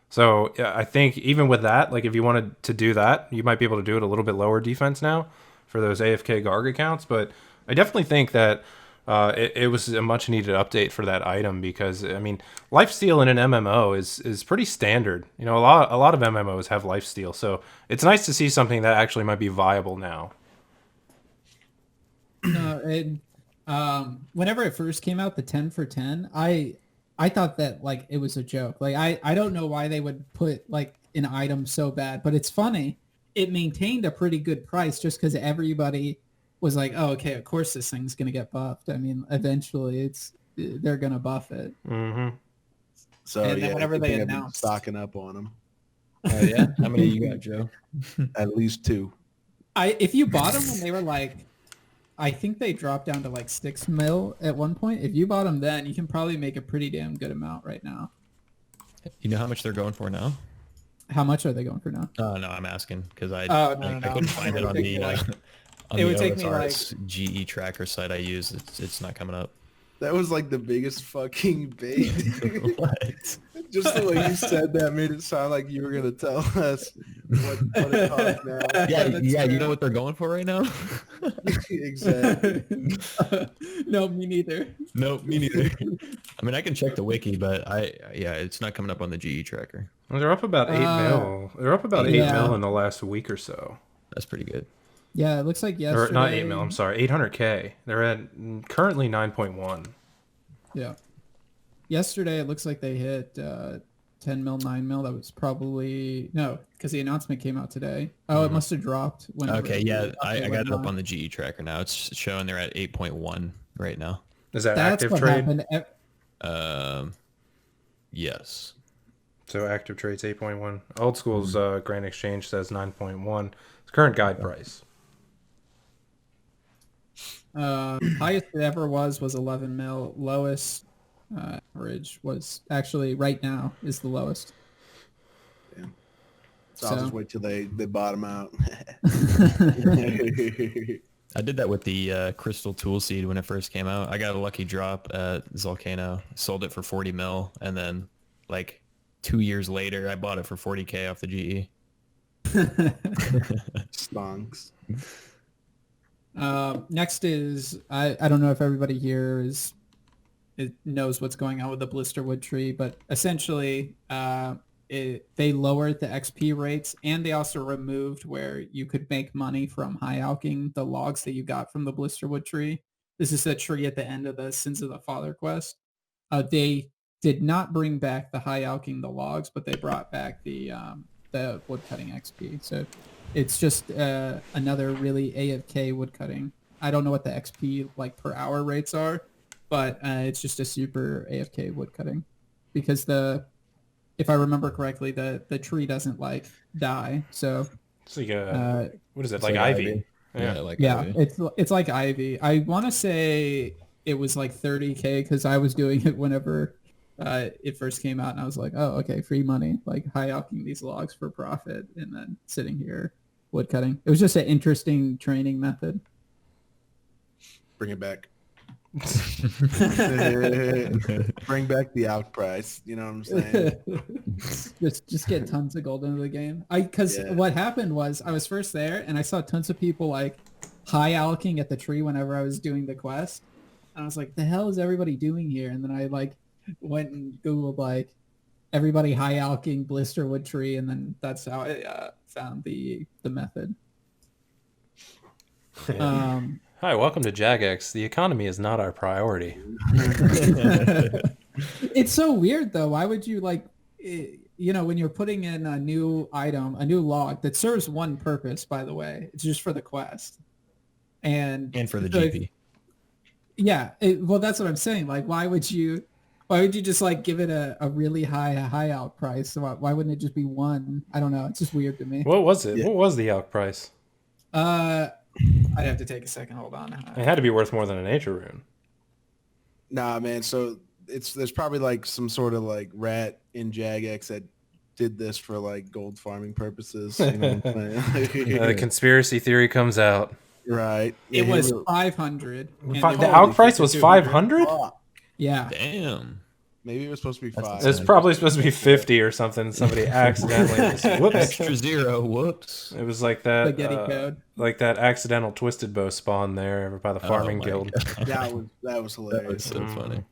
[SPEAKER 1] So I think even with that, like if you wanted to do that, you might be able to do it a little bit lower defense now for those AFK Garg accounts. But I definitely think that it was a much needed update for that item because I mean, lifesteal in an MMO is pretty standard. You know, a lot of MMOs have lifesteal, so it's nice to see something that actually might be viable now.
[SPEAKER 2] No, whenever it first came out, the 10 for 10, I thought that like it was a joke. Like I don't know why they would put like an item so bad, but it's funny. It maintained a pretty good price just because everybody was like, oh, okay, of course this thing's gonna get buffed. I mean, eventually they're gonna buff it.
[SPEAKER 1] Mm-hmm.
[SPEAKER 4] So
[SPEAKER 2] And then
[SPEAKER 4] yeah,
[SPEAKER 2] whenever they
[SPEAKER 4] I've been
[SPEAKER 2] announced-
[SPEAKER 4] stocking up on them.
[SPEAKER 3] Oh yeah, how many you got, Joe?
[SPEAKER 4] At least 2.
[SPEAKER 2] If you bought them when they were like, I think they dropped down to like 6 mil at one point. If you bought them then, you can probably make a pretty damn good amount right now.
[SPEAKER 3] You know how much they're going for now?
[SPEAKER 2] How much are they going for now?
[SPEAKER 3] Oh no, I'm asking because I
[SPEAKER 2] no.
[SPEAKER 3] couldn't find it on the on
[SPEAKER 2] It
[SPEAKER 3] the
[SPEAKER 2] would take me,
[SPEAKER 3] OSRS GE tracker site I use. It's not coming up.
[SPEAKER 4] That was like the biggest fucking bait.
[SPEAKER 3] What?
[SPEAKER 4] Just the way you said that made it sound like you were gonna tell us what it costs now.
[SPEAKER 3] Yeah. You know what they're going for right now?
[SPEAKER 4] Exactly.
[SPEAKER 2] No, me neither.
[SPEAKER 3] Nope, me neither. I mean, I can check the wiki, but it's not coming up on the GE tracker.
[SPEAKER 1] Well, they're up about 8 mil. They're up about 8 mil in the last week or so.
[SPEAKER 3] That's pretty good.
[SPEAKER 2] Yeah, it looks like yesterday.
[SPEAKER 1] Or not 8 mil. I'm sorry, 800K. They're at currently 9.1.
[SPEAKER 2] Yeah. Yesterday, it looks like they hit 10 mil, 9 mil. That was probably no, because the announcement came out today. Oh, it must have dropped.
[SPEAKER 3] Okay, yeah, I got it up on the GE tracker now. It's showing they're at 8.1 right now.
[SPEAKER 1] Is that
[SPEAKER 2] That's
[SPEAKER 1] active
[SPEAKER 2] what
[SPEAKER 1] trade?
[SPEAKER 2] happened.
[SPEAKER 3] Yes.
[SPEAKER 1] So active trade's 8.1. Old School's Grand Exchange says 9.1. It's current guide price.
[SPEAKER 2] Highest it ever was 11 mil. Lowest average was actually right now is the lowest.
[SPEAKER 4] Yeah. So I'll just wait till they bottom out.
[SPEAKER 3] I did that with the Crystal Tool Seed when it first came out. I got a lucky drop at Volcano, sold it for 40 mil, and then like 2 years later, I bought it for 40K off the GE.
[SPEAKER 4] Stonks.
[SPEAKER 2] Next is I don't know if everybody here knows what's going on with the Blisterwood tree, but essentially they lowered the XP rates, and they also removed where you could make money from high alking the logs that you got from the Blisterwood tree. This is the tree at the end of the Sins of the Father quest. They did not bring back the high alking the logs, but they brought back the woodcutting XP. So it's just another really AFK woodcutting. I don't know what the XP like per hour rates are, but it's just a super AFK woodcutting because if I remember correctly, the tree doesn't like die. So
[SPEAKER 1] it's like what is it, like ivy?
[SPEAKER 3] Ivy.
[SPEAKER 2] It's like ivy. I want to say it was like 30K because I was doing it whenever it first came out, and I was like, oh, okay, free money, like high alking these logs for profit, and then sitting here woodcutting. It was just an interesting training method.
[SPEAKER 4] Bring it back. Bring back the out price. You know what I'm saying?
[SPEAKER 2] just get tons of gold into the game. Because what happened was I was first there, and I saw tons of people like high alking at the tree whenever I was doing the quest. And I was like, the hell is everybody doing here? And then I like went and Googled like everybody high alking Blisterwood tree, and then that's how I found the method.
[SPEAKER 1] Hi, welcome to Jagex. The economy is not our priority.
[SPEAKER 2] It's so weird though. Why would you like, when you're putting in a new item, a new log that serves one purpose, by the way, it's just for the quest. And
[SPEAKER 3] for the GP.
[SPEAKER 2] Well, that's what I'm saying. Like, why would you just like give it a really high out price? Why wouldn't it just be one? I don't know. It's just weird to me.
[SPEAKER 1] What was it? Yeah. What was the out price?
[SPEAKER 2] I'd have to take a second. Hold on.
[SPEAKER 1] It had to be worth more than a nature rune.
[SPEAKER 4] Nah, man. So there's probably like some sort of like rat in Jagex that did this for like gold farming purposes. You know what I'm saying?
[SPEAKER 1] The conspiracy theory comes out.
[SPEAKER 4] Right.
[SPEAKER 2] It was 500.
[SPEAKER 1] The out price was 500?
[SPEAKER 2] Yeah.
[SPEAKER 3] Damn.
[SPEAKER 4] Maybe it was supposed to be
[SPEAKER 3] That's
[SPEAKER 4] 5.
[SPEAKER 1] It's probably supposed to be 50 or something. Somebody accidentally just, whoops.
[SPEAKER 3] Extra 0. Whoops.
[SPEAKER 1] It was like that,
[SPEAKER 2] Spaghetti code.
[SPEAKER 1] like that accidental Twisted Bow spawn there over by the farming
[SPEAKER 3] my
[SPEAKER 1] guild.
[SPEAKER 3] God.
[SPEAKER 4] That was
[SPEAKER 3] That was
[SPEAKER 4] hilarious.
[SPEAKER 3] so funny.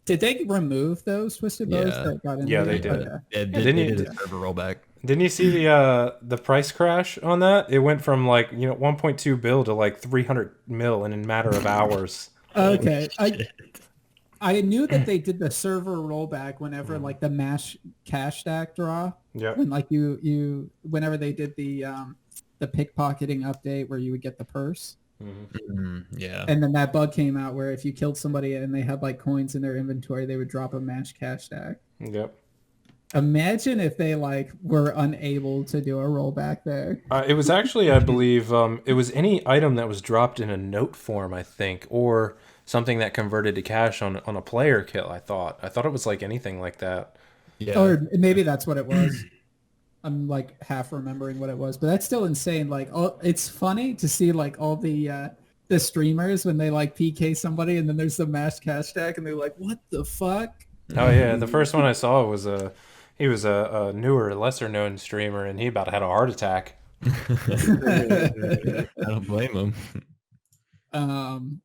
[SPEAKER 2] Did they remove those twisted bows
[SPEAKER 3] Yeah.
[SPEAKER 2] that got in
[SPEAKER 1] Yeah,
[SPEAKER 2] there?
[SPEAKER 1] they did.
[SPEAKER 2] Okay.
[SPEAKER 3] Yeah,
[SPEAKER 1] Didn't
[SPEAKER 3] they
[SPEAKER 1] you-
[SPEAKER 3] did a server rollback.
[SPEAKER 1] Didn't you see the price crash on that? It went from like 1.2 bill to like 300 mil in a matter of hours.
[SPEAKER 2] Okay. I knew that they did the server rollback whenever like the mash cash stack draw.
[SPEAKER 1] Yep.
[SPEAKER 2] When like you whenever they did the pickpocketing update where you would get the purse.
[SPEAKER 3] Yeah.
[SPEAKER 2] And then that bug came out where if you killed somebody and they had like coins in their inventory, they would drop a mash cash stack.
[SPEAKER 1] Yep.
[SPEAKER 2] Imagine if they like were unable to do a rollback there.
[SPEAKER 1] It was actually, I believe, it was any item that was dropped in a note form, I think, or something that converted to cash on a player kill. I thought it was like anything like that.
[SPEAKER 3] Yeah.
[SPEAKER 2] Or maybe that's what it was. I'm like half remembering what it was, but that's still insane. Like, it's funny to see like all the streamers when they like PK somebody and then there's the mash cash stack and they're like, what the fuck?
[SPEAKER 1] Oh yeah, the first one I saw was he was a newer, lesser known streamer, and he about had a heart attack.
[SPEAKER 3] I don't blame him.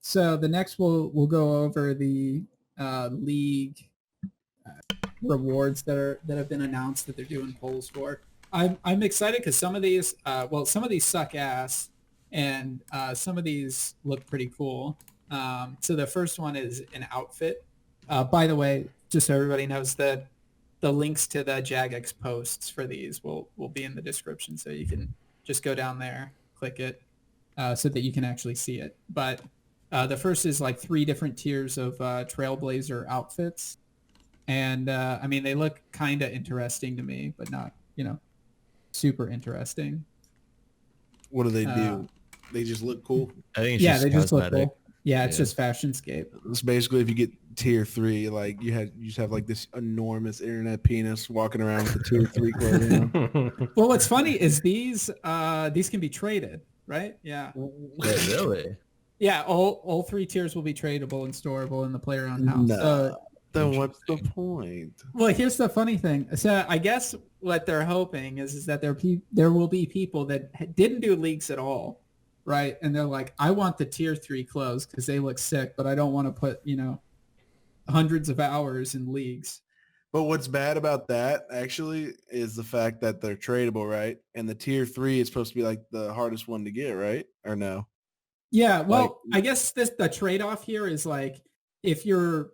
[SPEAKER 2] So the next we'll go over the league rewards that have been announced that they're doing polls for. I'm excited because some of these suck ass, and some of these look pretty cool. So the first one is an outfit. By the way, just so everybody knows that the links to the Jagex posts for these will be in the description, so you can just go down there, click it, so that you can actually see it. But the first is like 3 different tiers of Trailblazer outfits. And I mean, they look kind of interesting to me, but not, super interesting.
[SPEAKER 4] What do they do? They just look cool.
[SPEAKER 3] I think it's
[SPEAKER 2] Yeah,
[SPEAKER 3] just
[SPEAKER 2] they just look
[SPEAKER 3] cosmetic.
[SPEAKER 2] cool. Yeah, it's
[SPEAKER 3] Yeah.
[SPEAKER 2] just fashionscape.
[SPEAKER 4] It's basically if you get tier 3, like you just have like this enormous internet penis walking around with the tier 3 clothing.
[SPEAKER 2] Well, what's funny is these can be traded, right? Yeah.
[SPEAKER 3] Yeah, really?
[SPEAKER 2] Yeah, all 3 tiers will be tradable and storable in the player owned house.
[SPEAKER 4] No. Then what's the point?
[SPEAKER 2] Well, here's the funny thing. So I guess what they're hoping is that there will be people that didn't do leagues at all, right? And they're like, I want the tier 3 clothes because they look sick, but I don't want to put, hundreds of hours in leagues.
[SPEAKER 4] But what's bad about that actually is the fact that they're tradable, right? And the tier 3 is supposed to be like the hardest one to get, right? Or no?
[SPEAKER 2] Yeah, well, I guess the trade-off here is like if you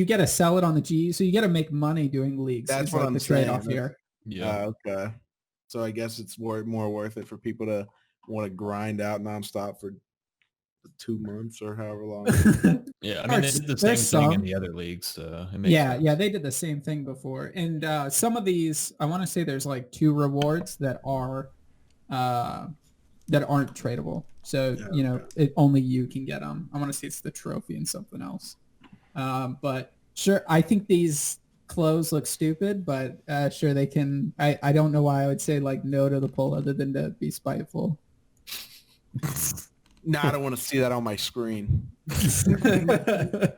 [SPEAKER 2] get to sell it on the G, so you get to make money doing leagues.
[SPEAKER 4] That's
[SPEAKER 2] It's
[SPEAKER 4] what
[SPEAKER 2] like
[SPEAKER 4] I'm
[SPEAKER 2] the
[SPEAKER 4] saying.
[SPEAKER 2] trade-off here.
[SPEAKER 3] Yeah.
[SPEAKER 4] Okay. So I guess it's more worth it for people to want to grind out nonstop for 2 months or however long.
[SPEAKER 3] Yeah. I mean, they did the same
[SPEAKER 2] There's
[SPEAKER 3] thing in
[SPEAKER 2] some.
[SPEAKER 3] the other leagues, so it makes
[SPEAKER 2] Yeah,
[SPEAKER 3] sense.
[SPEAKER 2] yeah, they did the same thing before. And some of these, I want to say there's like 2 rewards that aren't tradable. So, only you can get them. I want to see it's the trophy and something else. But sure, I think these clothes look stupid, but sure they can. I don't know why I would say like no to the poll other than to be spiteful.
[SPEAKER 4] No, I don't want to see that on my screen.
[SPEAKER 2] The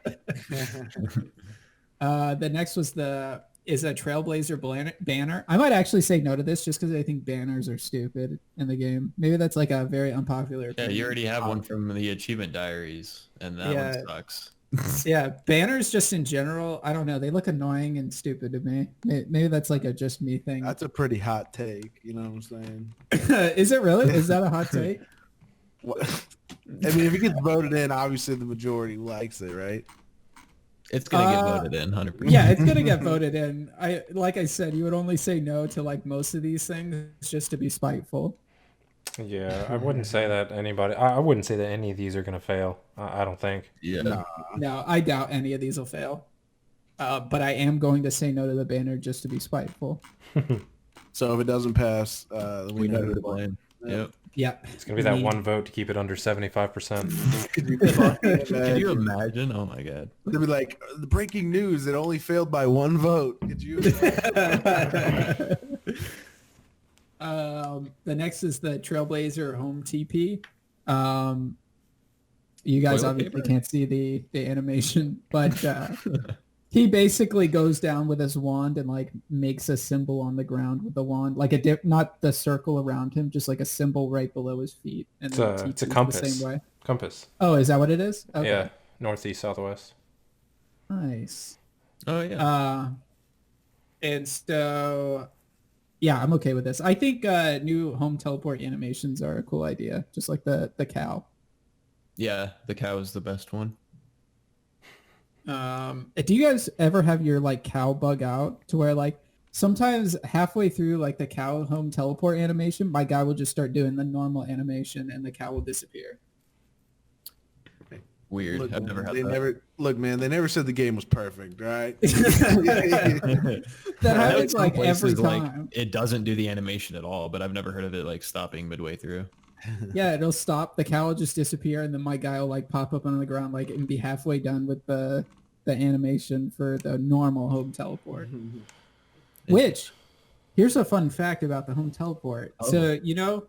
[SPEAKER 2] next is a Trailblazer banner. I might actually say no to this just because I think banners are stupid in the game. Maybe that's like a very unpopular
[SPEAKER 3] Yeah,
[SPEAKER 2] opinion.
[SPEAKER 3] you already have one from the Achievement Diaries, and that
[SPEAKER 2] Yeah.
[SPEAKER 3] one sucks.
[SPEAKER 2] Yeah, banners just in general, I don't know. They look annoying and stupid to me. Maybe that's like a just me thing.
[SPEAKER 4] That's a pretty hot take. You know what I'm saying?
[SPEAKER 2] Is it really? Is that a hot take?
[SPEAKER 4] What? I mean, if it gets voted in, obviously the majority likes it, right?
[SPEAKER 3] It's gonna get voted in 100%.
[SPEAKER 2] Yeah, it's gonna get voted in. Like I said, you would only say no to like most of these things just to be spiteful.
[SPEAKER 1] Yeah, I wouldn't say that anybody. I wouldn't say that any of these are gonna fail. I don't think.
[SPEAKER 3] Yeah.
[SPEAKER 4] No.
[SPEAKER 2] No, I doubt any of these will fail. But I am going to say no to the banner just to be spiteful.
[SPEAKER 4] So if it doesn't pass,
[SPEAKER 3] We know who to blame. Yep.
[SPEAKER 2] Yep.
[SPEAKER 1] It's gonna be that one vote to keep it under 75%.
[SPEAKER 4] Could you fucking
[SPEAKER 3] Can you
[SPEAKER 4] imagine?
[SPEAKER 3] imagine? Oh my god.
[SPEAKER 4] They'd be like, the breaking news, it only failed by 1 vote. Could you?
[SPEAKER 2] The next is the Trailblazer home TP. You guys
[SPEAKER 3] Toilet
[SPEAKER 2] obviously
[SPEAKER 3] paper?
[SPEAKER 2] can't see the animation, but He basically goes down with his wand and like makes a symbol on the ground with the wand, like not the circle around him, just like a symbol right below his feet, and then
[SPEAKER 1] It's a
[SPEAKER 2] teaches
[SPEAKER 1] compass.
[SPEAKER 2] the same way.
[SPEAKER 1] Compass.
[SPEAKER 2] Oh, is that what it is? Okay.
[SPEAKER 1] Yeah, northeast, southwest.
[SPEAKER 2] Nice.
[SPEAKER 3] Oh yeah.
[SPEAKER 2] And so, yeah, I'm okay with this. I think new home teleport animations are a cool idea, just like the cow.
[SPEAKER 3] Yeah, the cow is the best one.
[SPEAKER 2] Do you guys ever have your like cow bug out to where like sometimes halfway through like the cow home teleport animation, my guy will just start doing the normal animation and the cow will disappear?
[SPEAKER 3] Weird.
[SPEAKER 4] Look,
[SPEAKER 3] I've never had that.
[SPEAKER 4] Man, they never said the game was perfect, right?
[SPEAKER 2] That happens like every time.
[SPEAKER 3] It doesn't do the animation at all, but I've never heard of it like stopping midway through.
[SPEAKER 2] Yeah, it'll stop. The cow will just disappear, and then my guy will like pop up on the ground like and be halfway done with the animation for the normal home teleport. Which, here's a fun fact about the home teleport.
[SPEAKER 3] Oh.
[SPEAKER 2] So you know,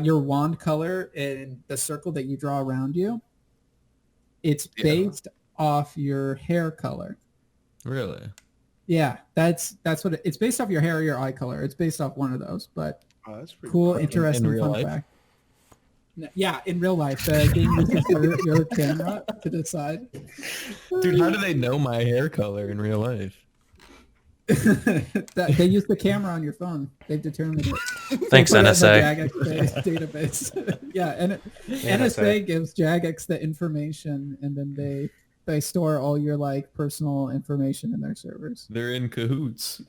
[SPEAKER 2] your wand color and the circle that you draw around you, it's based off your hair color.
[SPEAKER 3] Really?
[SPEAKER 2] Yeah, that's what it's based off your hair or your eye color. It's based off one of those, but
[SPEAKER 4] That's pretty
[SPEAKER 2] cool,
[SPEAKER 4] funny.
[SPEAKER 2] interesting
[SPEAKER 3] In real
[SPEAKER 2] fun
[SPEAKER 3] life?
[SPEAKER 2] fact. Yeah, in real life, the game uses your camera to decide.
[SPEAKER 3] Dude, how do they know my hair color in real life?
[SPEAKER 2] They use the camera on your phone. They've determined it.
[SPEAKER 1] Thanks,
[SPEAKER 2] They put it in
[SPEAKER 1] NSA.
[SPEAKER 2] the Jagex database. Yeah, and NSA gives Jagex the information, and then they store all your like personal information in their servers.
[SPEAKER 3] They're in cahoots.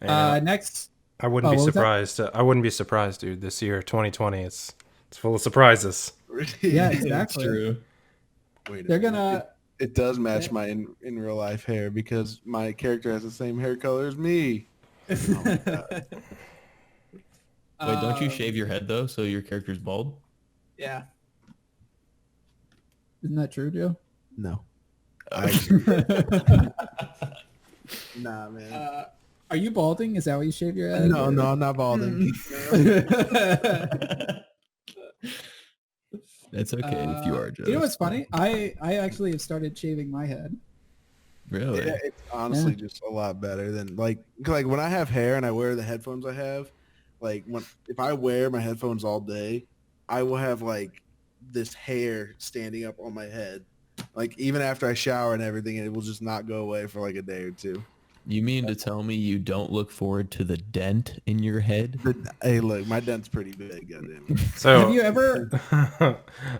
[SPEAKER 2] Next,
[SPEAKER 1] I wouldn't be
[SPEAKER 2] what was that?
[SPEAKER 1] surprised. I wouldn't be surprised, dude. This year, 2020, it's full of surprises.
[SPEAKER 2] yeah,
[SPEAKER 3] It's
[SPEAKER 2] exactly.
[SPEAKER 3] true.
[SPEAKER 4] Wait a
[SPEAKER 2] They're
[SPEAKER 4] minute.
[SPEAKER 2] gonna.
[SPEAKER 4] It does match my in real life hair because my character has the same hair color as me. Oh my God.
[SPEAKER 3] Wait, don't you shave your head though, so your character's bald?
[SPEAKER 2] Yeah. Isn't that true, Joe?
[SPEAKER 4] No. Nah, man.
[SPEAKER 2] Are you balding? Is that why you shave your head?
[SPEAKER 4] No, I'm not balding.
[SPEAKER 3] That's okay if you are, Joe.
[SPEAKER 2] You know what's funny? I actually have started shaving my head.
[SPEAKER 3] Really?
[SPEAKER 4] Yeah, it's honestly just a lot better than like when I have hair and I wear the headphones I have. Like if I wear my headphones all day, I will have like this hair standing up on my head. Like even after I shower and everything, it will just not go away for like a day or two.
[SPEAKER 3] You mean to tell me you don't look forward to the dent in your head?
[SPEAKER 4] But, hey, look, my dent's pretty big. Goddamn.
[SPEAKER 1] So
[SPEAKER 2] Have you ever?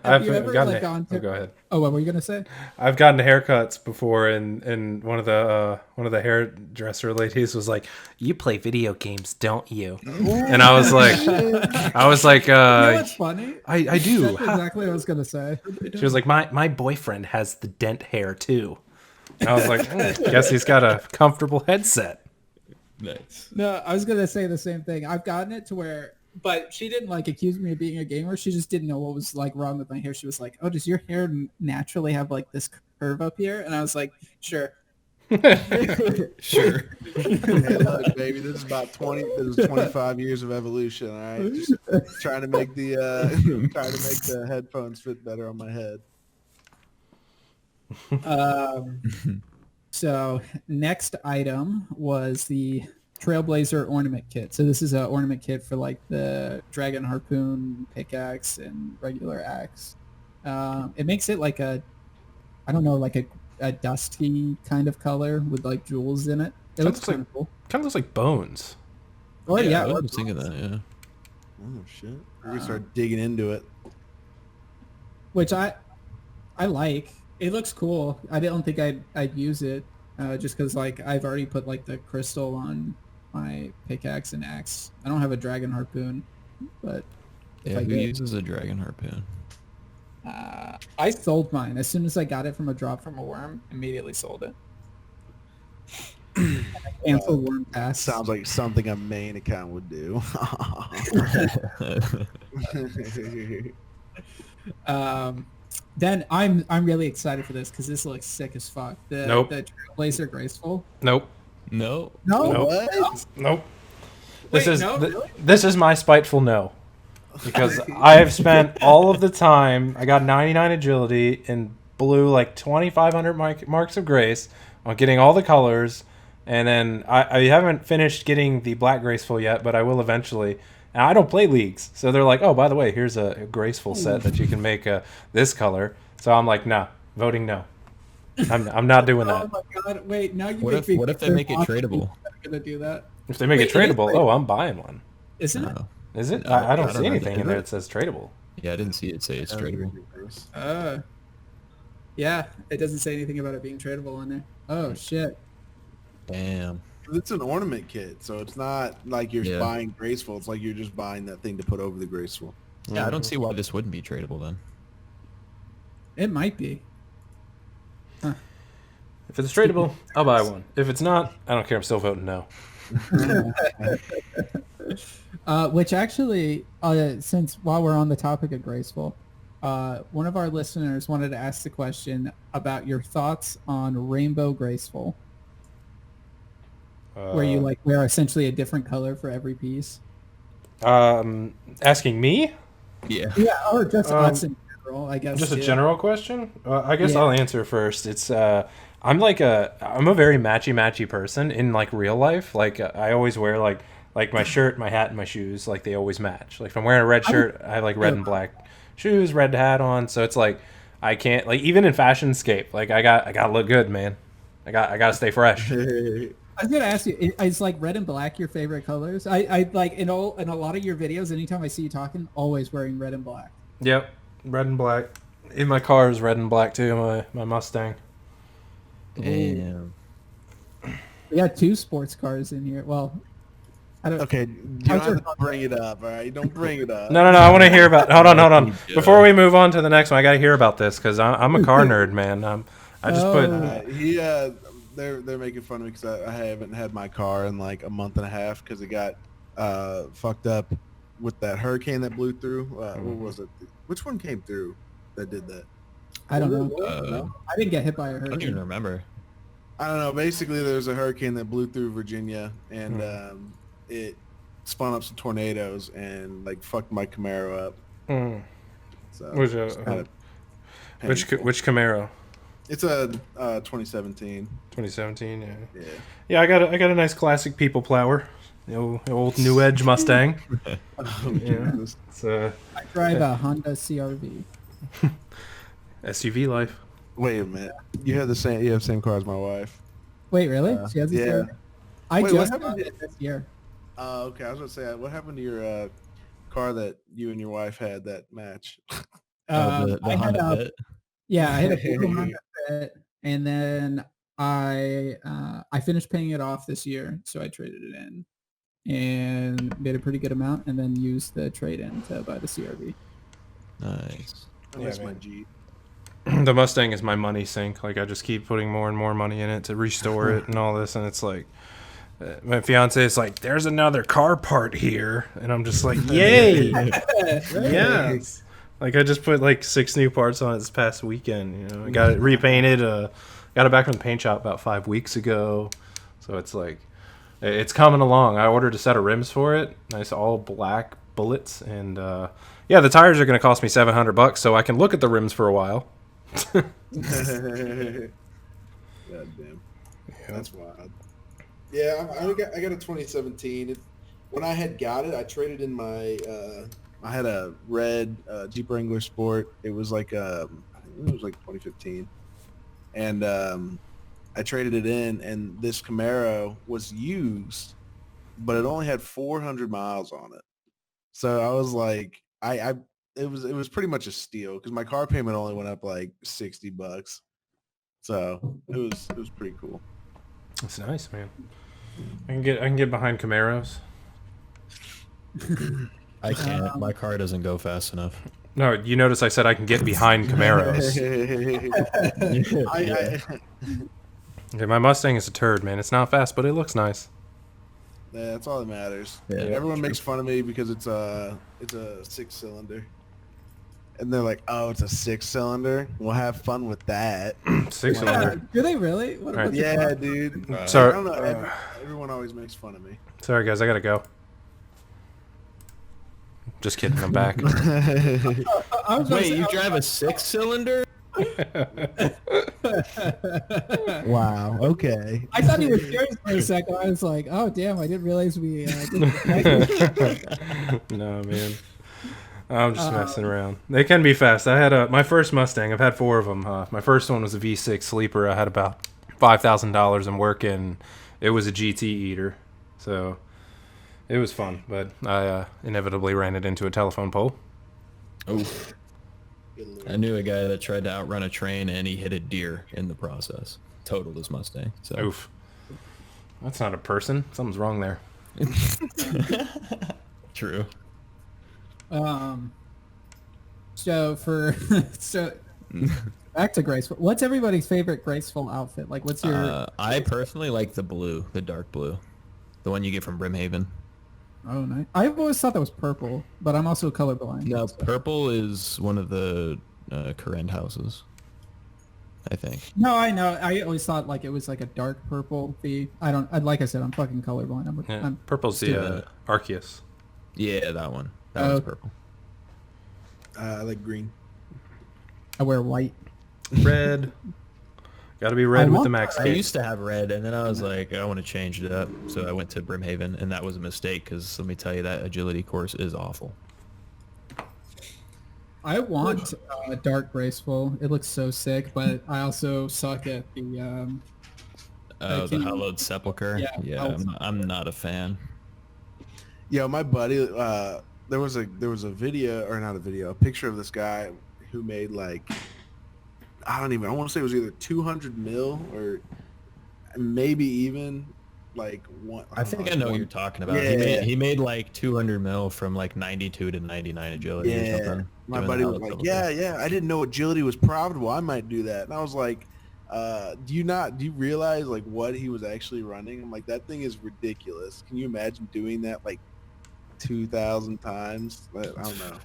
[SPEAKER 1] I've
[SPEAKER 2] you ever,
[SPEAKER 1] gotten
[SPEAKER 2] like, gone to-
[SPEAKER 1] go ahead.
[SPEAKER 2] Oh, what were you gonna say?
[SPEAKER 1] I've gotten haircuts before, and one of the hairdresser ladies was like, "You play video games, don't you?" And I was like,
[SPEAKER 2] You know what's funny?
[SPEAKER 1] I do.
[SPEAKER 2] That's exactly what I was gonna say.
[SPEAKER 1] She was like, my boyfriend has the dent hair too. And I was like, guess he's got a comfortable headset.
[SPEAKER 3] Nice.
[SPEAKER 2] No, I was gonna say the same thing. I've gotten it to where, but she didn't like accuse me of being a gamer. She just didn't know what was like wrong with my hair. She was like, "Oh, does your hair naturally have like this curve up here?" And I was like, "Sure."
[SPEAKER 3] Sure.
[SPEAKER 4] Hey, look, baby, this is about 25 years of evolution. All right, just trying to make the headphones fit better on my head.
[SPEAKER 2] So next item was the Trailblazer ornament kit. So this is an ornament kit for like the dragon harpoon, pickaxe, and regular axe. It makes it like a dusty kind of color with like jewels in it. It looks kind of cool.
[SPEAKER 1] Kind of looks like bones.
[SPEAKER 2] Oh yeah,
[SPEAKER 3] I was thinking that, yeah.
[SPEAKER 4] Oh shit! We're gonna start digging into it.
[SPEAKER 2] which I like. It looks cool. I don't think I'd use it just because like I've already put like the crystal on my pickaxe and axe. I don't have a dragon harpoon, but
[SPEAKER 3] Yeah,
[SPEAKER 2] I
[SPEAKER 3] who
[SPEAKER 2] did.
[SPEAKER 3] uses a dragon harpoon?
[SPEAKER 2] I sold mine as soon as I got it from a drop from a worm. Immediately sold it. Canceled worm pass.
[SPEAKER 4] Sounds like something a main account would do.
[SPEAKER 2] Then I'm really excited for this because this looks sick as fuck. The Trailblazer Graceful.
[SPEAKER 1] Nope.
[SPEAKER 3] No.
[SPEAKER 2] No,
[SPEAKER 1] Nope.
[SPEAKER 4] What?
[SPEAKER 1] Nope.
[SPEAKER 2] Wait, no, really?
[SPEAKER 1] This is my spiteful no. Because I have spent all of the time, I got 99 agility and blew like 2,500 marks of grace on getting all the colors, and then I haven't finished getting the black graceful yet, but I will eventually. And I don't play leagues, so they're like, oh, by the way, here's a graceful set that you can make this color. So I'm like, nah, voting no. I'm not doing that.
[SPEAKER 2] Oh my god! Wait, now you
[SPEAKER 3] What
[SPEAKER 2] make me.
[SPEAKER 3] if they make it tradable?
[SPEAKER 2] I'm gonna do that.
[SPEAKER 1] If they make it tradable, oh, I'm buying one.
[SPEAKER 2] Isn't it?
[SPEAKER 3] No.
[SPEAKER 1] Is it?
[SPEAKER 3] No,
[SPEAKER 1] I don't
[SPEAKER 3] I
[SPEAKER 1] see
[SPEAKER 3] don't
[SPEAKER 1] anything
[SPEAKER 3] know.
[SPEAKER 1] in there that says tradable.
[SPEAKER 3] Yeah, I didn't see it say it's tradable.
[SPEAKER 2] Yeah, it doesn't say anything about it being tradable on there. Oh shit!
[SPEAKER 3] Damn.
[SPEAKER 4] It's an ornament kit, so it's not like you're
[SPEAKER 3] Yeah.
[SPEAKER 4] buying graceful. It's like you're just buying that thing to put over the graceful.
[SPEAKER 3] Yeah, I don't see why this wouldn't be tradable then.
[SPEAKER 2] It might be.
[SPEAKER 1] If it's tradable, I'll buy one. If it's not, I don't care. I'm still voting no.
[SPEAKER 2] Which actually, since while we're on the topic of graceful, one of our listeners wanted to ask the question about your thoughts on rainbow graceful, where you like wear essentially a different color for every piece.
[SPEAKER 1] Asking me?
[SPEAKER 3] Yeah.
[SPEAKER 2] Yeah, or just us in general, I guess.
[SPEAKER 1] Just a
[SPEAKER 2] yeah.
[SPEAKER 1] general question? I guess
[SPEAKER 2] Yeah.
[SPEAKER 1] I'll answer first. It's I'm a very matchy person in like real life. Like I always wear like my shirt, my hat, and my shoes. Like they always match. Like if I'm wearing a red shirt, I have like red and black shoes, red hat on. So it's like I can't like even in Fashionscape. Like I gotta look good, man. I gotta stay fresh.
[SPEAKER 2] I was gonna ask you, is like red and black your favorite colors? I like in a lot of your videos, anytime I see you talking, always wearing red and black.
[SPEAKER 1] Yep, red and black. In my car is red and black too. My Mustang.
[SPEAKER 3] Damn.
[SPEAKER 2] We got 2 sports cars in here. Well, I don't.
[SPEAKER 4] Okay, you don't have to bring it up, all right? Don't bring it up.
[SPEAKER 1] No. I want to hear about. Hold on. Before we move on to the next one, I got to hear about this because I'm a car nerd, man. I just put.
[SPEAKER 4] They're making fun of me because I haven't had my car in like a month and a half because it got fucked up with that hurricane that blew through. What was it? Which one came through that did that?
[SPEAKER 2] I don't know. I didn't get hit by a
[SPEAKER 3] I don't even
[SPEAKER 2] hurricane.
[SPEAKER 3] remember.
[SPEAKER 4] I don't know. Basically, there was a hurricane that blew through Virginia, and it spun up some tornadoes and like fucked my Camaro up. So
[SPEAKER 1] Which
[SPEAKER 4] it's kind of
[SPEAKER 1] which Camaro?
[SPEAKER 4] It's a 2017.
[SPEAKER 1] 2017. Yeah.
[SPEAKER 4] Yeah.
[SPEAKER 1] Yeah, I got a nice classic people plower. The old New Edge Mustang. Yeah. It's
[SPEAKER 2] I drive a Honda CRV.
[SPEAKER 1] SUV life.
[SPEAKER 4] Wait a minute. You have the same car as my wife.
[SPEAKER 2] Wait, really? She has a
[SPEAKER 4] yeah.
[SPEAKER 2] CRV? I
[SPEAKER 4] Wait, what
[SPEAKER 2] just
[SPEAKER 4] happened
[SPEAKER 2] got it this year.
[SPEAKER 4] Okay, I was gonna say, what happened to your car that you and your wife had that match?
[SPEAKER 3] The
[SPEAKER 2] I had
[SPEAKER 3] Honda
[SPEAKER 2] a
[SPEAKER 3] Fit.
[SPEAKER 2] Yeah, I had a Google Honda Fit, and then I finished paying it off this year, so I traded it in and made a pretty good amount, and then used the trade-in to buy the CRV.
[SPEAKER 3] Nice.
[SPEAKER 4] I miss my Jeep.
[SPEAKER 1] The Mustang is my money sink. Like I just keep putting more and more money in it to restore it and all this, and it's like my fiance is like, "There's another car part here," and I'm just like, "Yay, yes!" Like I just put like 6 new parts on it this past weekend. You know, I got it repainted. Got it back from the paint shop about 5 weeks ago, so it's like it's coming along. I ordered a set of rims for it, nice all black bullets, and yeah, the tires are going to cost me $700, so I can look at the rims for a while.
[SPEAKER 4] God damn. That's wild. Yeah, I got a 2017. When I had got it, I traded in my. I had a red Jeep Wrangler Sport. It was like I think it was like 2015, and I traded it in, and this Camaro was used, but it only had 400 miles on it. So I was like, it was pretty much a steal because my car payment only went up like $60. So it was pretty cool.
[SPEAKER 1] It's nice, man. I can get behind Camaros.
[SPEAKER 3] I can't. My car doesn't go fast enough.
[SPEAKER 1] No, you notice I said I can get behind Camaros. Okay, my Mustang is a turd, man. It's not fast, but it looks nice.
[SPEAKER 4] Yeah, that's all that matters.
[SPEAKER 3] Yeah,
[SPEAKER 4] Everyone makes fun of me because it's a 6-cylinder. And they're like, "Oh, it's a 6-cylinder. We'll have fun with that."
[SPEAKER 1] 6-cylinder.
[SPEAKER 2] Do they really? What,
[SPEAKER 1] Right.
[SPEAKER 4] Yeah, dude.
[SPEAKER 1] Sorry.
[SPEAKER 4] I don't know. Everyone always makes fun of me.
[SPEAKER 1] Sorry, guys. I gotta go. Just kidding. I'm back.
[SPEAKER 2] I was gonna
[SPEAKER 3] Wait,
[SPEAKER 2] say-
[SPEAKER 3] you drive a 6-cylinder?
[SPEAKER 4] Wow. Okay.
[SPEAKER 2] I thought he was serious for a second. I was like, oh damn, I didn't realize we did
[SPEAKER 1] No, man. I'm just messing around. They can be fast. I had my first Mustang. I've had 4 of them. My first one was a V6 sleeper. I had about $5,000 in work, and it was a GT eater. So it was fun, but I inevitably ran it into a telephone pole.
[SPEAKER 3] Oof. I knew a guy that tried to outrun a train and he hit a deer in the process. Totaled his Mustang. So.
[SPEAKER 1] Oof. That's not a person. Something's wrong there.
[SPEAKER 3] True.
[SPEAKER 2] So back to graceful. What's everybody's favorite graceful outfit? Like, what's your?
[SPEAKER 3] I personally like the blue, the dark blue, the one you get from Brimhaven.
[SPEAKER 2] Oh, nice. I've always thought that was purple, but I'm also colorblind.
[SPEAKER 3] No, purple is one of the Corrend houses, I think.
[SPEAKER 2] No, I know. I always thought like it was like a dark purple. Like I said, I'm fucking colorblind. I'm
[SPEAKER 1] Purple's the Arceus.
[SPEAKER 3] Yeah, that one. That one's purple.
[SPEAKER 4] I like green.
[SPEAKER 2] I wear white.
[SPEAKER 1] Red. Got to be red with the max
[SPEAKER 3] I
[SPEAKER 1] kit.
[SPEAKER 3] used to have red, and then I was like, I want to change it up. So I went to Brimhaven, and that was a mistake, because let me tell you, that agility course is awful.
[SPEAKER 2] I want dark graceful. It looks so sick, but I also suck at the.
[SPEAKER 3] The Hallowed Sepulchre?
[SPEAKER 2] Yeah,
[SPEAKER 3] I'm not a fan.
[SPEAKER 4] Yeah, my buddy. There was a video, or not a video, a picture of this guy who made like, I want to say it was either 200 mil or maybe even like one.
[SPEAKER 3] I think I know what you're talking about.
[SPEAKER 4] Yeah.
[SPEAKER 3] He made like 200 mil from like 92 to 99 agility or something.
[SPEAKER 4] My buddy was like, yeah, I didn't know agility was profitable. I might do that. And I was like, do you realize like what he was actually running? I'm like, that thing is ridiculous. Can you imagine doing that like 2,000 times? I don't know.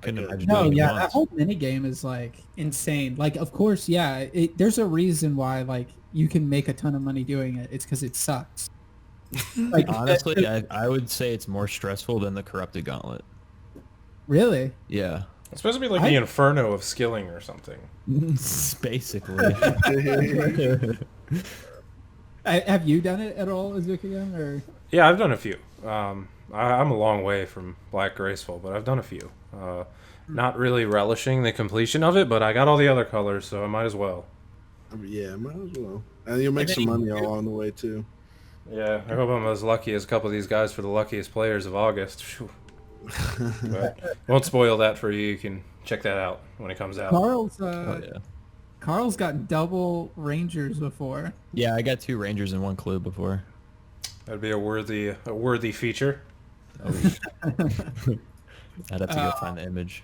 [SPEAKER 2] That whole mini game is like insane. Like, of course, there's a reason why like you can make a ton of money doing it. It's because it sucks.
[SPEAKER 3] Like, honestly, I would say it's more stressful than the Corrupted Gauntlet.
[SPEAKER 2] Really?
[SPEAKER 3] Yeah.
[SPEAKER 1] It's supposed to be like the Inferno of skilling or something.
[SPEAKER 3] Basically.
[SPEAKER 2] Have you done it at all, AsukaYen? Or
[SPEAKER 1] Yeah, I've done a few. I'm a long way from Black Graceful, but I've done a few. Not really relishing the completion of it, but I got all the other colors, so I might as well.
[SPEAKER 4] Yeah, might as well. And you'll make some money along the way, too.
[SPEAKER 1] Yeah, I hope I'm as lucky as a couple of these guys for the luckiest players of August. But won't spoil that for you. You can check that out when it comes out.
[SPEAKER 2] Carl's got double Rangers before.
[SPEAKER 3] Yeah, I got 2 Rangers and 1 Clue before.
[SPEAKER 1] That'd be a worthy feature.
[SPEAKER 3] I'd have to go find the image.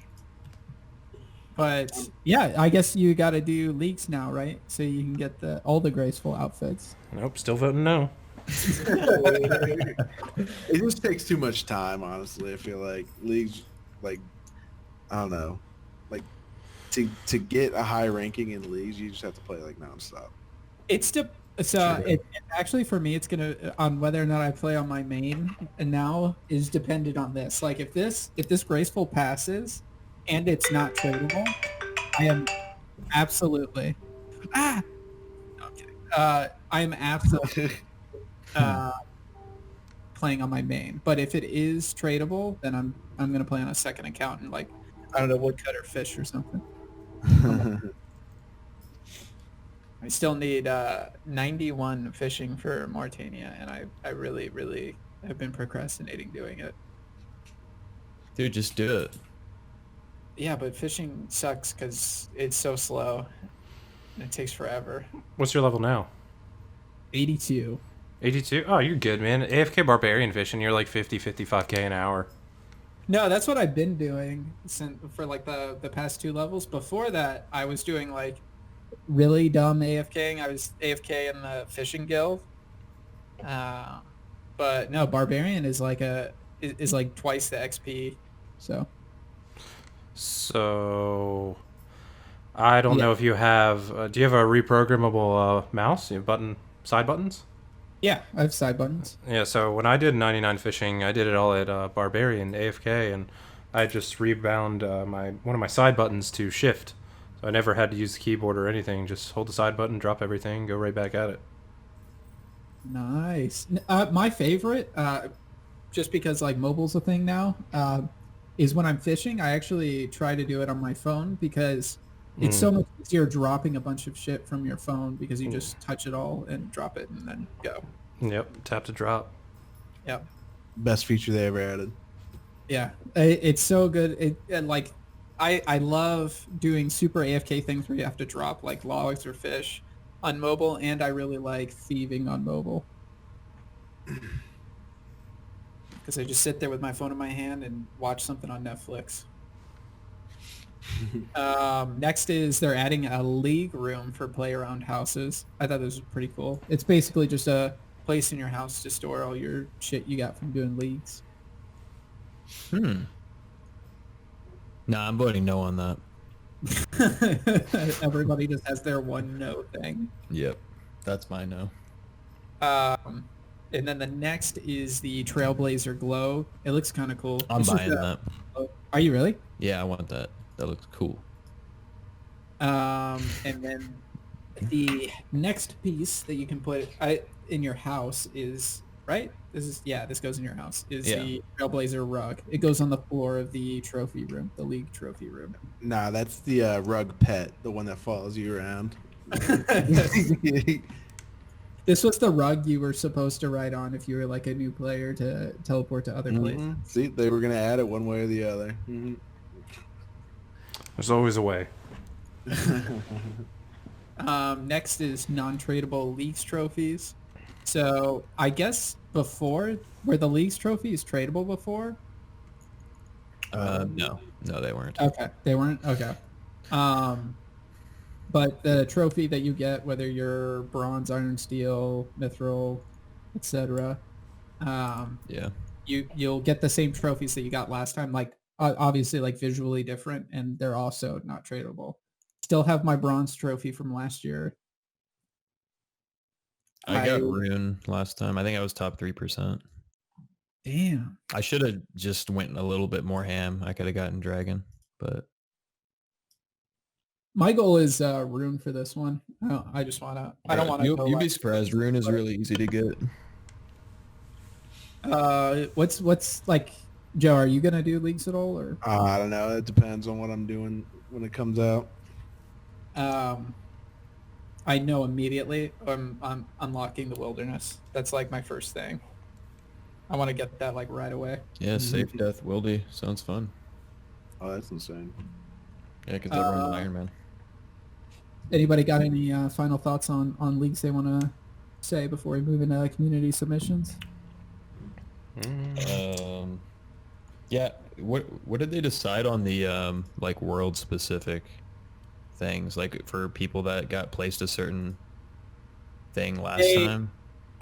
[SPEAKER 2] But yeah, I guess you got to do leagues now, right? So you can get all the graceful outfits.
[SPEAKER 1] Nope, still voting no.
[SPEAKER 4] It just takes too much time, honestly. I feel like leagues, like, I don't know, like to get a high ranking in leagues, you just have to play like nonstop.
[SPEAKER 2] It actually, for me, it's gonna on whether or not I play on my main now is dependent on this. Like if this graceful passes and it's not tradable, I am absolutely no, I'm kidding. I am absolutely playing on my main. But if it is tradable, then I'm gonna play on a second account and like I don't know, woodcutter fish or something. I still need 91 fishing for Mauritania, and I really, really have been procrastinating doing it.
[SPEAKER 3] Dude, just do it.
[SPEAKER 2] Yeah, but fishing sucks because it's so slow, and it takes forever.
[SPEAKER 1] What's your level now?
[SPEAKER 2] 82.
[SPEAKER 1] 82? Oh, you're good, man. AFK Barbarian fishing, you're like 50, 55k an hour.
[SPEAKER 2] No, that's what I've been doing for like the past 2 levels. Before that, I was doing like really dumb AFKing. I was AFK in the fishing guild. But no, Barbarian is like twice the XP. So
[SPEAKER 1] I don't know if you have do you have a reprogrammable mouse? You have side buttons?
[SPEAKER 2] Yeah, I have side buttons.
[SPEAKER 1] Yeah, so when I did 99 fishing, I did it all at Barbarian AFK, and I just rebound one of my side buttons to shift. I never had to use the keyboard or anything. Just hold the side button, drop everything, go right back at it.
[SPEAKER 2] Nice. My favorite, just because like mobile's a thing now, is when I'm fishing. I actually try to do it on my phone because it's so much easier dropping a bunch of shit from your phone because you just touch it all and drop it and then go.
[SPEAKER 1] Yep, tap to drop.
[SPEAKER 2] Yep.
[SPEAKER 4] Best feature they ever added.
[SPEAKER 2] Yeah, it's so good. Like, I love doing super AFK things where you have to drop like logs or fish on mobile, and I really like thieving on mobile because I just sit there with my phone in my hand and watch something on Netflix. Next is they're adding a league room for play around houses. I thought this was pretty cool. It's basically just a place in your house to store all your shit you got from doing leagues.
[SPEAKER 3] Nah, I'm voting no on that.
[SPEAKER 2] Everybody just has their one no thing.
[SPEAKER 3] Yep, that's my no.
[SPEAKER 2] And then the next is the Trailblazer Glow. It looks kind of cool.
[SPEAKER 3] I'm buying that.
[SPEAKER 2] Are you really?
[SPEAKER 3] Yeah, I want that. That looks cool.
[SPEAKER 2] And then the next piece that you can put in your house is, right? This goes in your house, is the Trailblazer rug. It goes on the floor of the trophy room, the league trophy room.
[SPEAKER 4] Nah, that's the rug pet, the one that follows you around.
[SPEAKER 2] This was the rug you were supposed to ride on if you were like a new player to teleport to other places.
[SPEAKER 4] See, they were going to add it one way or the other.
[SPEAKER 1] There's always a way.
[SPEAKER 2] Next is non-tradable leagues trophies. So I guess before, were the leagues trophies tradable before?
[SPEAKER 3] No, they weren't.
[SPEAKER 2] Okay, they weren't. Okay. But the trophy that you get, whether you're bronze, iron, steel, mithril, etc., you'll get the same trophies that you got last time. Like obviously, like visually different, and they're also not tradable. Still have my bronze trophy from last year.
[SPEAKER 3] I got Rune last time. I think I was top 3%.
[SPEAKER 2] Damn.
[SPEAKER 3] I should have just went a little bit more ham. I could have gotten Dragon, but
[SPEAKER 2] my goal is Rune for this one. I just want to. I don't want to.
[SPEAKER 3] You'd be surprised. Rune is really easy to get.
[SPEAKER 2] What's like, Joe? Are you gonna do leagues at all, or?
[SPEAKER 4] I don't know. It depends on what I'm doing when it comes out.
[SPEAKER 2] I know immediately I'm unlocking the wilderness. That's like my first thing. I want to get that like right away.
[SPEAKER 3] Yeah, safe death wildy sounds fun.
[SPEAKER 4] Oh, that's insane.
[SPEAKER 3] Yeah, because everyone's an Iron Man.
[SPEAKER 2] Anybody got any final thoughts on leagues they want to say before we move into community submissions?
[SPEAKER 3] Yeah. What did they decide on the like world specific things, like for people that got placed a certain thing last time?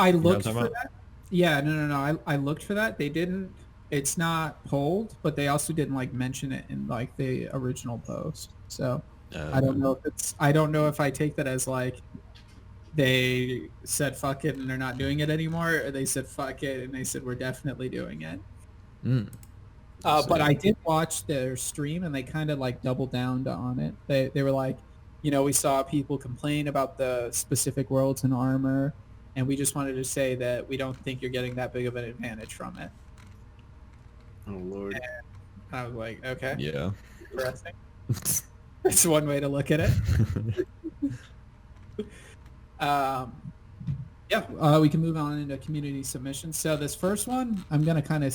[SPEAKER 2] I looked for that. Yeah, no. I looked for that. They didn't. It's not polled, but they also didn't like mention it in like the original post. So I don't know if it's. I don't know if I take that as like they said fuck it and they're not doing it anymore, or they said fuck it and they said we're definitely doing it. But I did watch their stream and they kind of like doubled down on it. They were like, we saw people complain about the specific worlds in armor, and we just wanted to say that we don't think you're getting that big of an advantage from it.
[SPEAKER 4] Oh Lord.
[SPEAKER 2] And I was like, okay.
[SPEAKER 3] Yeah.
[SPEAKER 2] Interesting. That's one way to look at it. We can move on into community submissions. So this first one, I'm gonna kind of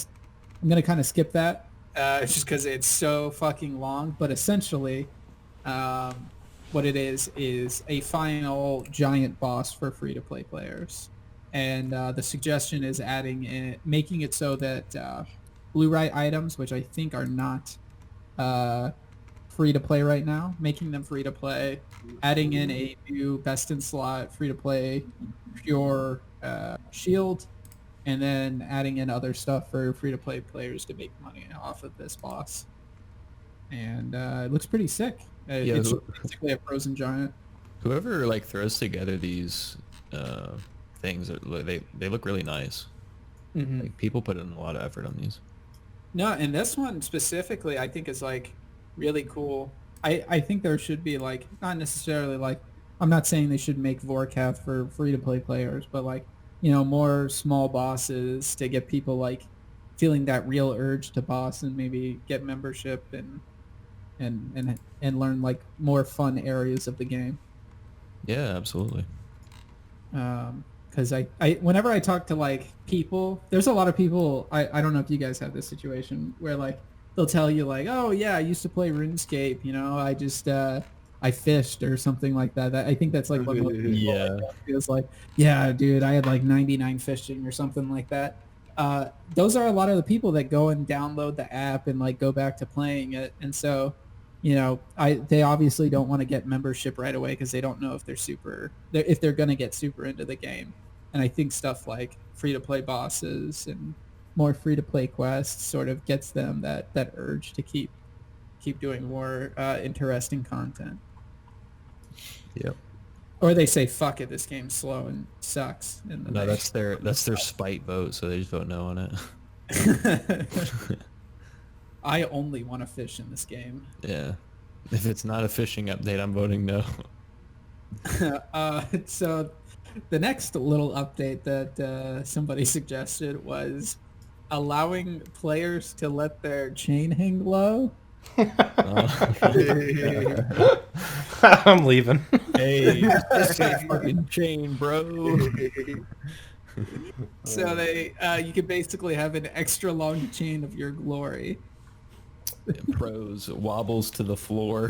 [SPEAKER 2] skip that, just because it's so fucking long. But essentially, what it is a final giant boss for free-to-play players, and the suggestion is making it so that blue right items, which I think are not free to play right now, making them free to play, adding in a new best in slot free to play pure shield, and then adding in other stuff for free to play players to make money off of this boss. And it looks pretty sick. It's basically a frozen giant.
[SPEAKER 3] Whoever like throws together these things, they look really nice.
[SPEAKER 2] Mm-hmm.
[SPEAKER 3] Like people put in a lot of effort on these.
[SPEAKER 2] No, and this one specifically, I think is like really cool. I think there should be like not necessarily like I'm not saying they should make Vorkath for free to play players, but like more small bosses to get people like feeling that real urge to boss and maybe get membership and learn like more fun areas of the game.
[SPEAKER 3] Yeah, absolutely.
[SPEAKER 2] Because I whenever I talk to like people, there's a lot of people. I don't know if you guys have this situation where like they'll tell you like, oh yeah, I used to play RuneScape. I just I fished or something like that. I think that's like what most people
[SPEAKER 3] Yeah.
[SPEAKER 2] feels like. Yeah, dude, I had like 99 fishing or something like that. Those are a lot of the people that go and download the app and like go back to playing it, and so they obviously don't want to get membership right away because they don't know if they're going to get super into the game. And I think stuff like free to play bosses and more free to play quests sort of gets them that urge to keep doing more interesting content.
[SPEAKER 3] Yep.
[SPEAKER 2] Or they say, "Fuck it, this game's slow and sucks." And
[SPEAKER 3] No, that's their spite vote, so they just vote no on it.
[SPEAKER 2] I only want to fish in this game.
[SPEAKER 3] Yeah. If it's not a fishing update, I'm voting no.
[SPEAKER 2] So the next little update that somebody suggested was allowing players to let their chain hang low.
[SPEAKER 1] I'm leaving.
[SPEAKER 3] Hey, this is fucking chain, bro.
[SPEAKER 2] So you could basically have an extra long chain of your glory.
[SPEAKER 3] Pros wobbles to the floor.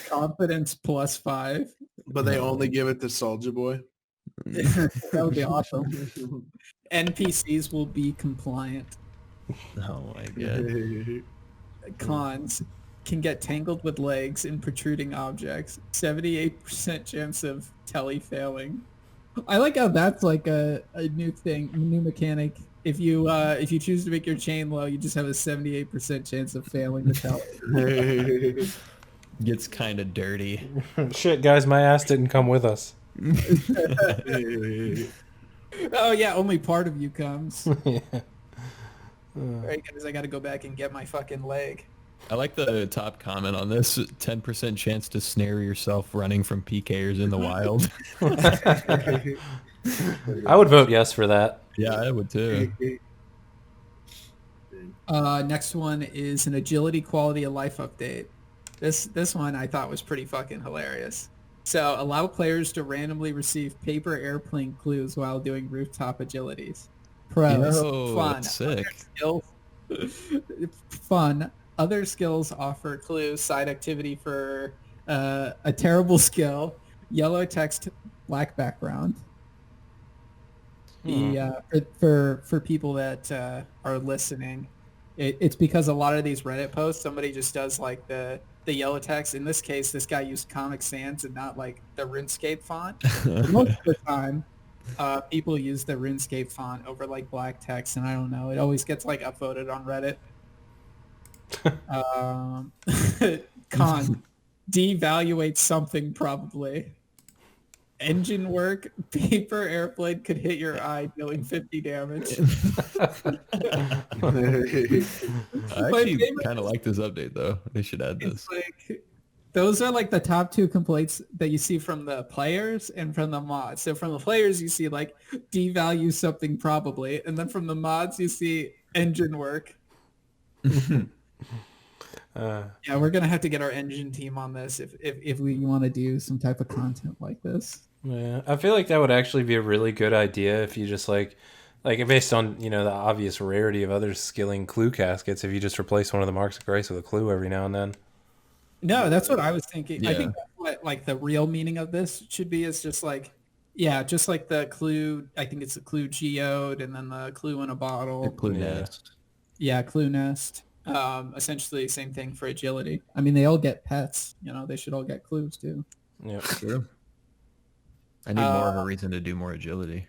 [SPEAKER 2] Confidence +5.
[SPEAKER 4] But they only give it to Soldier Boy.
[SPEAKER 2] That would be awesome. NPCs will be compliant.
[SPEAKER 3] Oh my god.
[SPEAKER 2] Cons can get tangled with legs and protruding objects. 78% chance of tele failing. I like how that's like a new thing, new mechanic. If you choose to make your chain low, you just have a 78% chance of failing the tele.
[SPEAKER 3] Gets kind of dirty.
[SPEAKER 1] Shit, guys, my ass didn't come with us.
[SPEAKER 2] Oh yeah, only part of you comes.
[SPEAKER 1] Yeah.
[SPEAKER 2] Right, guys, I got to go back and get my fucking leg.
[SPEAKER 3] I like the top comment on this. 10% chance to snare yourself running from PKers in the wild.
[SPEAKER 1] I would vote yes for that.
[SPEAKER 3] Yeah, I would too.
[SPEAKER 2] Next one is an agility quality of life update. This one I thought was pretty fucking hilarious. So allow players to randomly receive paper airplane clues while doing rooftop agilities. Pros,
[SPEAKER 3] Yo,
[SPEAKER 2] fun.
[SPEAKER 3] that's sick.
[SPEAKER 2] Fun. Other skills offer clues. Side activity for a terrible skill. Yellow text, black background. For people that are listening, it's because a lot of these Reddit posts, somebody just does like the yellow text. In this case, this guy used Comic Sans and not like the RuneScape font. Most of the time, people use the RuneScape font over like black text, and I don't know. It always gets like upvoted on Reddit. Con, devaluate something probably. Engine work, paper airplane could hit your eye, dealing 50 damage.
[SPEAKER 3] I actually kind of like this update though. They should add this.
[SPEAKER 2] Like, those are like the top two complaints that you see from the players and from the mods. So from the players, you see like devalue something probably, and then from the mods, you see engine work. Yeah, we're gonna have to get our engine team on this if we want to do some type of content like this.
[SPEAKER 1] Yeah, I feel like that would actually be a really good idea if you just like based on the obvious rarity of other skilling clue caskets. If you just replace one of the marks of grace with a clue every now and then.
[SPEAKER 2] No, that's what I was thinking.
[SPEAKER 3] Yeah.
[SPEAKER 2] I think that's what like the real meaning of this should be is just like the clue. I think it's the clue geode and then the clue in a bottle.
[SPEAKER 3] The clue nest.
[SPEAKER 2] Yeah, clue nest. Essentially same thing for agility. I mean, they all get pets. They should all get clues too.
[SPEAKER 1] Yeah.
[SPEAKER 3] True. I need more of a reason to do more agility.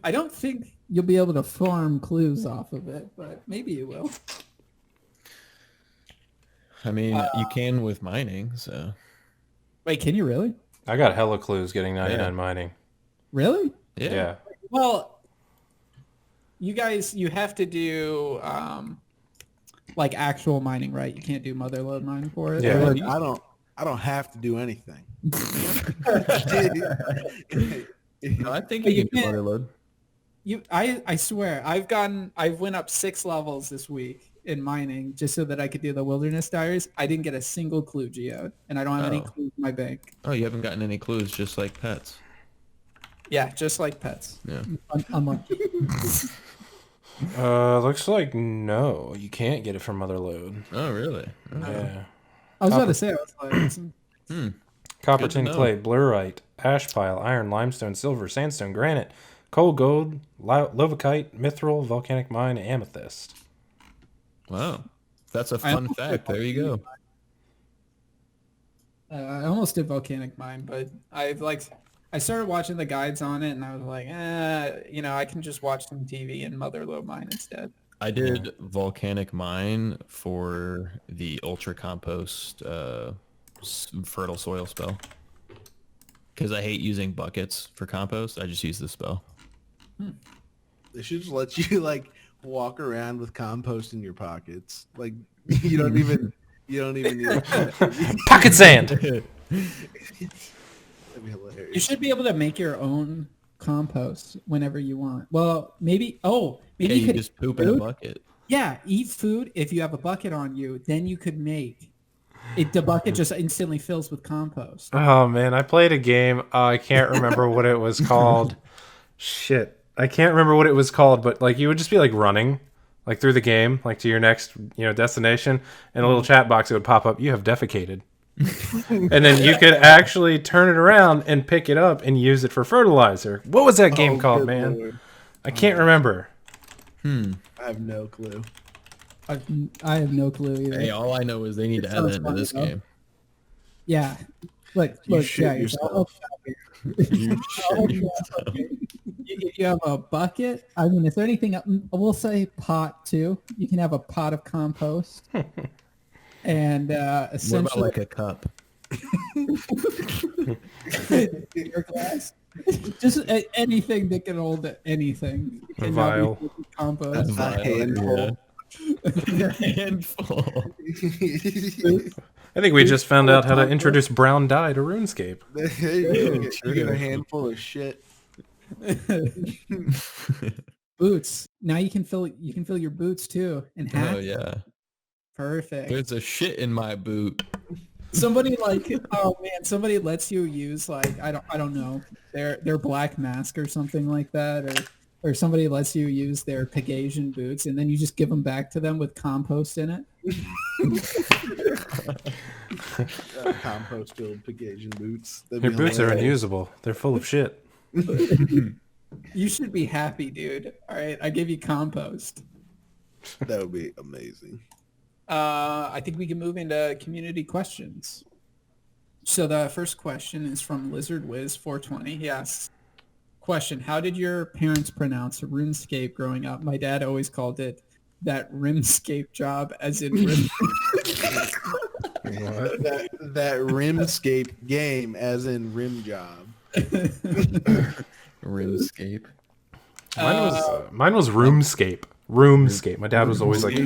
[SPEAKER 2] I don't think you'll be able to farm clues off of it, but maybe you will.
[SPEAKER 3] I mean, you can with mining, so.
[SPEAKER 2] Wait, can you really?
[SPEAKER 1] I got hella clues getting 99 mining.
[SPEAKER 2] Really?
[SPEAKER 1] Yeah.
[SPEAKER 2] Well, you guys, you have to do like actual mining, right? You can't do motherload mining for it.
[SPEAKER 1] Yeah.
[SPEAKER 2] right?
[SPEAKER 4] Look, I don't have to do anything.
[SPEAKER 3] No, I think
[SPEAKER 2] But
[SPEAKER 3] you
[SPEAKER 2] you
[SPEAKER 3] can do
[SPEAKER 2] can't-
[SPEAKER 3] motherload.
[SPEAKER 2] I swear I've went up 6 levels this week in mining just so that I could do the wilderness diaries. I didn't get a single clue geode, and I don't have any
[SPEAKER 3] Oh.
[SPEAKER 2] clues in my bank.
[SPEAKER 3] Oh, you haven't gotten any clues, just like pets.
[SPEAKER 2] Yeah, just like pets.
[SPEAKER 3] Yeah.
[SPEAKER 2] Unlucky.
[SPEAKER 1] Looks like no, you can't get it from Motherload.
[SPEAKER 3] Oh, really? Oh.
[SPEAKER 1] Yeah.
[SPEAKER 2] I was about to say, I was like,
[SPEAKER 1] Copper,
[SPEAKER 3] Good to
[SPEAKER 1] tin,
[SPEAKER 3] know.
[SPEAKER 1] clay, blurite, ash pile, iron, limestone, silver, sandstone, granite, coal, gold, lovakite, mithril, volcanic mine, amethyst.
[SPEAKER 3] Wow. That's a
[SPEAKER 2] I
[SPEAKER 3] fun
[SPEAKER 2] almost
[SPEAKER 3] fact.
[SPEAKER 2] did
[SPEAKER 3] There you go.
[SPEAKER 2] I almost did volcanic mine, but I started watching the guides on it, and I was like, I can just watch some TV and motherload mine instead.
[SPEAKER 3] I did volcanic mine for the ultra compost fertile soil spell. Because I hate using buckets for compost. I just use this spell.
[SPEAKER 4] They should just let you like walk around with compost in your pockets. Like you don't even need
[SPEAKER 1] Pocket sand.
[SPEAKER 4] That'd be hilarious.
[SPEAKER 2] You should be able to make your own compost whenever you want. Well, maybe
[SPEAKER 3] Yeah,
[SPEAKER 2] you
[SPEAKER 3] you
[SPEAKER 2] could
[SPEAKER 3] just poop in a
[SPEAKER 2] food.
[SPEAKER 3] bucket.
[SPEAKER 2] Yeah, eat food. If you have a bucket on you, then you could make it. The bucket just instantly fills with compost.
[SPEAKER 1] Oh man, I played a game. I can't remember what it was called. Shit, I can't remember what it was called. But like, you would just be like running, like through the game, like to your next, destination, and a little chat box it would pop up. You have defecated, and then you could actually turn it around and pick it up and use it for fertilizer. What was that game called,
[SPEAKER 4] good
[SPEAKER 1] man?
[SPEAKER 4] Lord.
[SPEAKER 1] I can't remember.
[SPEAKER 4] I have no clue.
[SPEAKER 2] I have no clue either.
[SPEAKER 3] Hey, all I know is they need to add
[SPEAKER 2] sounds
[SPEAKER 3] that into
[SPEAKER 2] funny,
[SPEAKER 3] this
[SPEAKER 2] though.
[SPEAKER 3] game.
[SPEAKER 2] Yeah, look,
[SPEAKER 4] shit
[SPEAKER 2] Jaggers, I'll help you out here.
[SPEAKER 3] You
[SPEAKER 2] I'll help you out, okay? If you have a bucket, I mean, is there anything? We'll say pot too. You can have a pot of compost, and
[SPEAKER 3] What about
[SPEAKER 2] essentially
[SPEAKER 3] like a cup?
[SPEAKER 2] your glass. Just anything that can hold anything.
[SPEAKER 1] A
[SPEAKER 2] And now we
[SPEAKER 1] vial.
[SPEAKER 2] put the compost.
[SPEAKER 4] A handful.
[SPEAKER 3] Yeah. A handful.
[SPEAKER 1] I think we just found out how to introduce brown dye to RuneScape.
[SPEAKER 4] There you go. You get a handful of shit.
[SPEAKER 2] Boots. Now you can fill your boots too, and hats.
[SPEAKER 3] Oh yeah.
[SPEAKER 2] Perfect.
[SPEAKER 3] There's a shit in my boot.
[SPEAKER 2] Somebody somebody lets you use like I don't know their black mask or something like that, or somebody lets you use their Pegasian boots, and then you just give them back to them with compost in it.
[SPEAKER 4] Compost filled Pegasian boots. That'd
[SPEAKER 1] Your
[SPEAKER 4] be
[SPEAKER 1] boots are
[SPEAKER 4] hilarious.
[SPEAKER 1] unusable. They're full of shit.
[SPEAKER 2] You should be happy, dude. All right, I give you compost.
[SPEAKER 4] That would be amazing.
[SPEAKER 2] I think we can move into community questions. So the first question is from Lizard Wiz 420. He asks, question, how did your parents pronounce RuneScape growing up? My dad always called it that RimScape job, as in rim.
[SPEAKER 4] That Rimscape game, as in rim job.
[SPEAKER 3] RuneScape.
[SPEAKER 1] Mine was RoomScape. RoomScape. My dad was always like,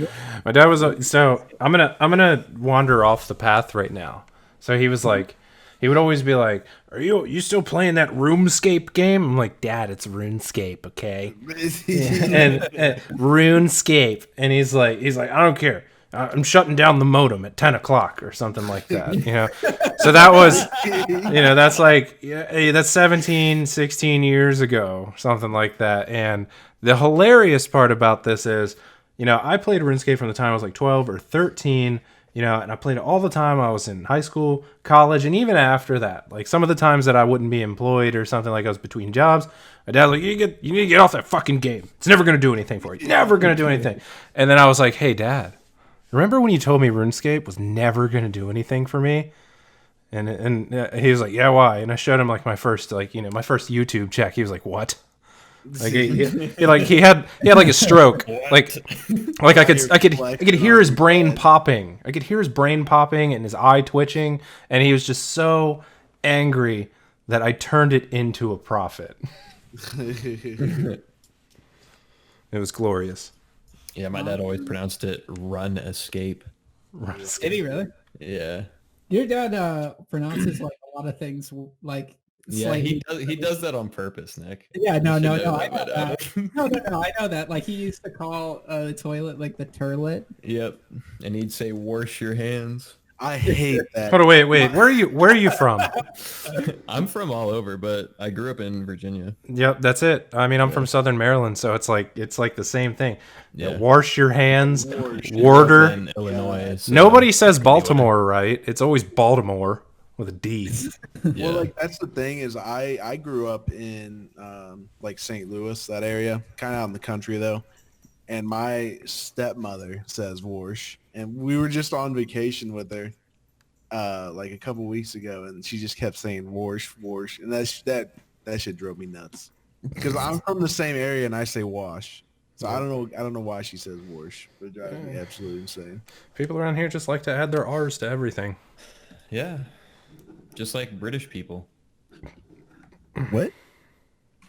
[SPEAKER 1] so I'm gonna wander off the path right now. So he was like, he would always be like, are you still playing that RoomScape game? I'm like, Dad, it's RuneScape, okay? and RuneScape, and he's like, I don't care. I'm shutting down the modem at 10 o'clock or something like that, So that was, that's like, that's 17, 16 years ago, something like that. And the hilarious part about this is, I played RuneScape from the time I was like 12 or 13, and I played it all the time. I was in high school, college, and even after that. Like some of the times that I wouldn't be employed or something, like I was between jobs, my dad was like, you need to get off that fucking game. It's never going to do anything for you. Never going to do anything. And then I was like, hey, Dad, remember when you told me RuneScape was never going to do anything for me? And he was like, yeah, why? And I showed him like my first my first YouTube check. He was like, what? Like he had like a stroke. like I could hear his brain popping. I could hear his brain popping and his eye twitching, and he was just so angry that I turned it into a profit. It was glorious.
[SPEAKER 3] Yeah, my dad always pronounced it run escape.
[SPEAKER 2] Did he really?
[SPEAKER 3] Yeah.
[SPEAKER 2] Your dad pronounces like a lot of things like
[SPEAKER 3] Yeah, he
[SPEAKER 2] slightly.
[SPEAKER 3] does that on purpose, Nick.
[SPEAKER 2] Yeah,
[SPEAKER 3] You
[SPEAKER 2] no,
[SPEAKER 3] should
[SPEAKER 2] no,
[SPEAKER 3] know
[SPEAKER 2] no. I
[SPEAKER 3] that, my
[SPEAKER 2] know that.
[SPEAKER 3] dad.
[SPEAKER 2] No, I know that. Like he used to call the toilet like the turlet.
[SPEAKER 3] Yep. And he'd say, wash your hands.
[SPEAKER 4] I hate that.
[SPEAKER 1] Hold on, wait. Where are you from?
[SPEAKER 3] I'm from all over, but I grew up in Virginia.
[SPEAKER 1] Yep, that's it. I mean, I'm from Southern Maryland, so it's like the same thing.
[SPEAKER 3] Yeah.
[SPEAKER 1] Wash your hands,
[SPEAKER 4] Wash.
[SPEAKER 1] water.
[SPEAKER 3] In Illinois. So
[SPEAKER 1] Nobody says Baltimore, right? It's always Baltimore with a D.
[SPEAKER 3] yeah.
[SPEAKER 4] Well, like that's the thing is I grew up in like St. Louis, that area, kind of out in the country though. And my stepmother says Warsh, and we were just on vacation with her like a couple weeks ago, and she just kept saying Warsh, and that shit drove me nuts because I'm from the same area and I say wash. So I don't know why she says Warsh, but it drives me absolutely insane.
[SPEAKER 1] People around here just like to add their R's to everything.
[SPEAKER 3] Yeah. Just like British people.
[SPEAKER 4] What?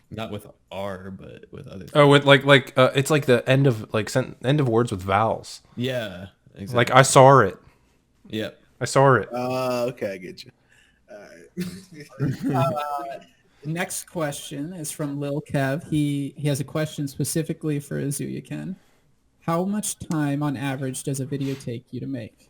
[SPEAKER 3] Not with R, but with other things.
[SPEAKER 1] Oh, with it's like the end of end of words with vowels.
[SPEAKER 3] Yeah. Exactly.
[SPEAKER 1] Like I saw it.
[SPEAKER 3] Yep.
[SPEAKER 1] I saw it.
[SPEAKER 4] Okay, I get you. All right.
[SPEAKER 2] Next question is from Lil Kev. He has a question specifically for AsukaYen. How much time on average does a video take you to make?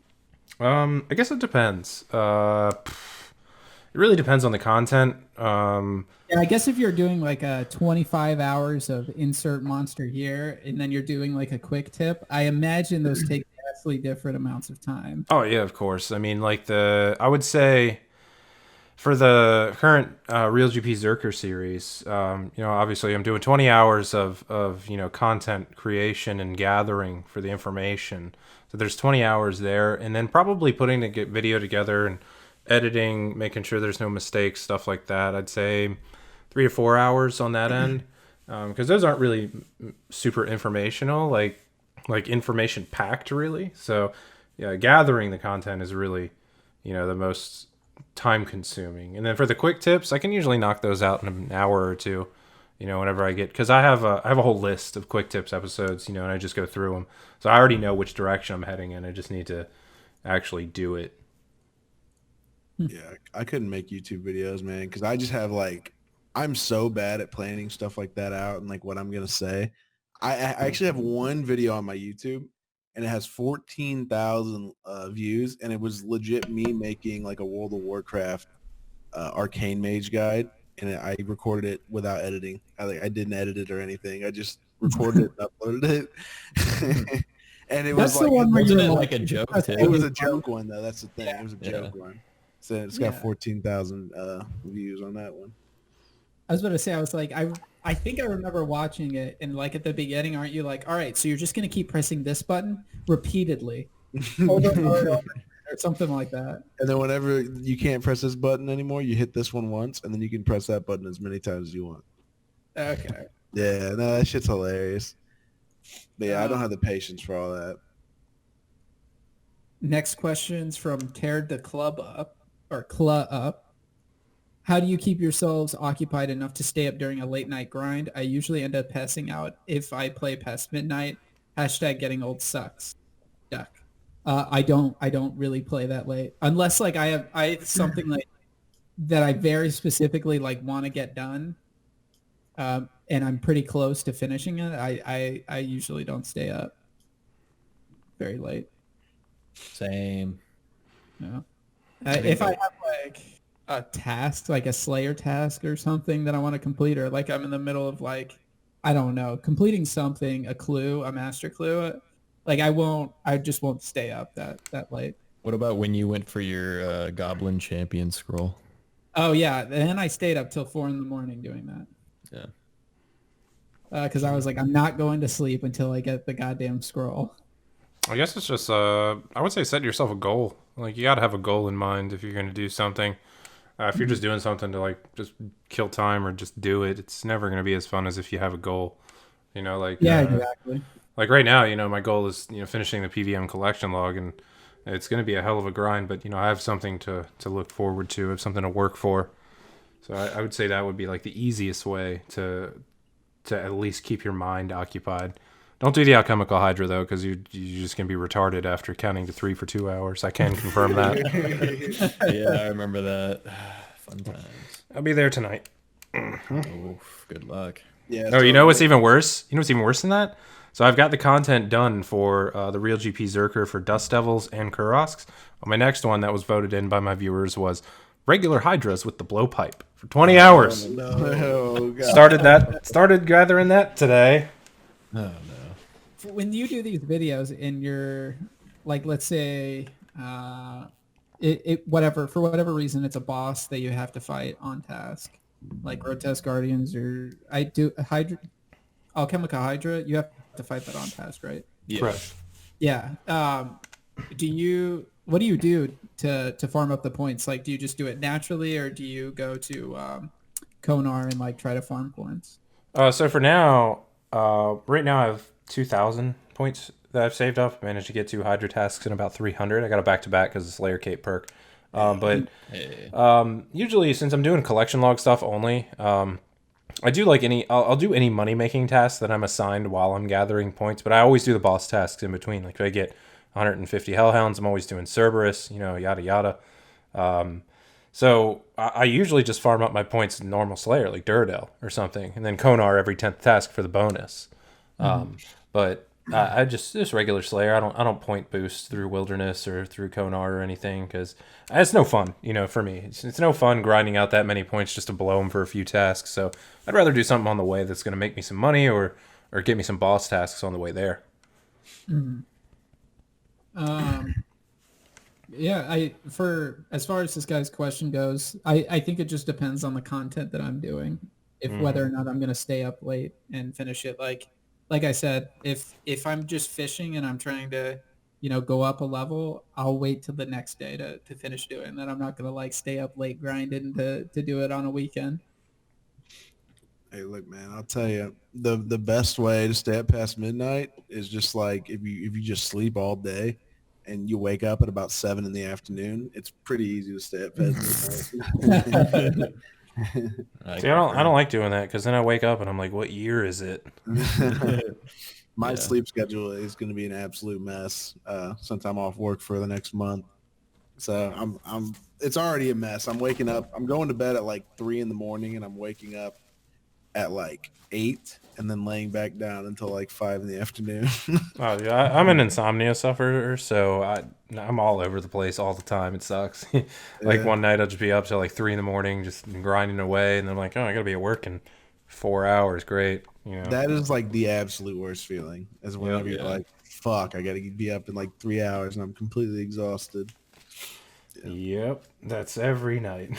[SPEAKER 1] I guess it depends. It really depends on the content.
[SPEAKER 2] Yeah, I guess if you're doing like a 25 hours of insert monster here, and then you're doing like a quick tip, I imagine those take vastly different amounts of time.
[SPEAKER 1] Oh yeah, of course. I mean, I would say for the current Real GP Zerker series, obviously I'm doing 20 hours of content creation and gathering for the information. So there's 20 hours there, and then probably putting the video together and editing, making sure there's no mistakes, stuff like that. I'd say 3 to 4 hours on that end, because those aren't really super informational, like information packed really. So yeah, gathering the content is really the most time consuming. And then for the quick tips, I can usually knock those out in an hour or two, whenever I get, because I have a whole list of quick tips episodes, and I just go through them, so I already know which direction I'm heading in. I just need to actually do it.
[SPEAKER 4] Yeah, I couldn't make YouTube videos, man, because I just have I'm so bad at planning stuff like that out and like what I'm gonna say. I actually have one video on my YouTube, and it has 14,000 views, and it was legit me making like a World of Warcraft arcane mage guide, and I recorded it without editing. I didn't edit it or anything. I just recorded it and uploaded it. And it
[SPEAKER 2] That's
[SPEAKER 4] was
[SPEAKER 2] the one where
[SPEAKER 3] Wasn't
[SPEAKER 2] you're
[SPEAKER 3] it
[SPEAKER 2] like
[SPEAKER 3] like a joke too?
[SPEAKER 4] it was a joke one though. That's the thing.
[SPEAKER 2] Yeah.
[SPEAKER 4] It was a
[SPEAKER 3] Yeah.
[SPEAKER 4] joke one. So it's got
[SPEAKER 2] Yeah.
[SPEAKER 4] 14,000 views on that one.
[SPEAKER 2] I was about to say, I was like, I think I remember watching it, and like at the beginning, aren't you like, all right, so you're just gonna keep pressing this button repeatedly, over and over, or something like that.
[SPEAKER 4] And then whenever you can't press this button anymore, you hit this one once, and then you can press that button as many times as you want.
[SPEAKER 2] Okay.
[SPEAKER 4] Yeah, no, that shit's hilarious. But yeah, I don't have the patience for all that.
[SPEAKER 2] Next question's from Teared the Club Up, or Club Up. How do you keep yourselves occupied enough to stay up during a late night grind? I usually end up passing out if I play past midnight. Hashtag getting old sucks. Duck. I don't really play that late unless like I have something like that I very specifically like want to get done, and I'm pretty close to finishing it. I usually don't stay up very late.
[SPEAKER 3] Same.
[SPEAKER 2] No. If I have like a task, like a Slayer task or something that I want to complete, or like I'm in the middle of like, I don't know, completing something, a clue, a master clue, like I just won't stay up that late.
[SPEAKER 3] What about when you went for your Goblin Champion scroll?
[SPEAKER 2] Oh yeah, then I stayed up till 4 a.m. doing that.
[SPEAKER 3] Yeah.
[SPEAKER 2] Because I was like, I'm not going to sleep until I get the goddamn scroll.
[SPEAKER 1] I guess it's just I would say set yourself a goal. Like you got to have a goal in mind if you're going to do something. If you're just doing something to like just kill time or just do it, it's never going to be as fun as if you have a goal.
[SPEAKER 2] Yeah, exactly.
[SPEAKER 1] Like right now, my goal is finishing the PVM collection log, and it's going to be a hell of a grind. But I have something to look forward to. I have something to work for. So I would say that would be like the easiest way to at least keep your mind occupied. Don't do the alchemical hydra though, because you're just gonna be retarded after counting to 3 for 2 hours. I can confirm that.
[SPEAKER 3] Yeah, I remember that. Fun times.
[SPEAKER 1] I'll be there tonight.
[SPEAKER 3] Oh, good luck.
[SPEAKER 4] Yeah.
[SPEAKER 1] Oh, you know what's even worse? You know what's even worse than that? So I've got the content done for the Real GP Zerker for Dust Devils and Kurosks. My next one that was voted in by my viewers was regular Hydras with the blowpipe for 20 hours.
[SPEAKER 4] No. Oh, God.
[SPEAKER 1] Started gathering that today.
[SPEAKER 3] Oh no.
[SPEAKER 2] When you do these videos in your, like, let's say, whatever, for whatever reason, it's a boss that you have to fight on task, like Grotesque Guardians or Alchemica Hydra, you have to fight that on task, right?
[SPEAKER 3] Yeah.
[SPEAKER 1] Correct.
[SPEAKER 2] Yeah. What do you do to farm up the points? Like, do you just do it naturally, or do you go to Konar and like try to farm points?
[SPEAKER 1] So for now, right now I have 2,000 points that I've saved up. I managed to get 2 Hydra tasks in about 300. I got a back-to-back because it's Layer Cape perk. But usually, since I'm doing collection log stuff only, I do like I'll do any money-making tasks that I'm assigned while I'm gathering points, but I always do the boss tasks in between. Like if I get 150 Hellhounds, I'm always doing Cerberus, yada yada. So I usually just farm up my points in normal Slayer, like Duradel or something, and then Konar every 10th task for the bonus. But I just regular Slayer. I don't point boost through Wilderness or through Konar or anything because it's no fun, for me. It's no fun grinding out that many points just to blow them for a few tasks. So I'd rather do something on the way that's going to make me some money or get me some boss tasks on the way there.
[SPEAKER 2] Yeah, for as far as this guy's question goes, I think it just depends on the content that I'm doing, whether or not I'm gonna stay up late and finish it. Like I said, if I'm just fishing and I'm trying to, go up a level, I'll wait till the next day to finish doing that. I'm not gonna like stay up late grinding to do it on a weekend.
[SPEAKER 4] Hey, look, man, I'll tell you, the best way to stay up past midnight is just like if you just sleep all day and you wake up at about 7 in the afternoon, it's pretty easy to stay up past midnight.
[SPEAKER 1] See, I don't like doing that because then I wake up and I'm like, what year is it?
[SPEAKER 4] My sleep schedule is going to be an absolute mess since I'm off work for the next month. So it's already a mess. I'm waking up. I'm going to bed at like 3 in the morning, and I'm waking up at like 8, and then laying back down until like 5 in the afternoon.
[SPEAKER 1] Oh yeah, I'm an insomnia sufferer, so I'm all over the place all the time. It sucks. Like one night I'll just be up till like 3 in the morning, just grinding away, and then I'm like, oh, I gotta be at work in 4 hours. Great,
[SPEAKER 4] That is like the absolute worst feeling. Is whenever you're like, fuck, I gotta be up in like 3 hours, and I'm completely exhausted.
[SPEAKER 1] Yep, that's every night.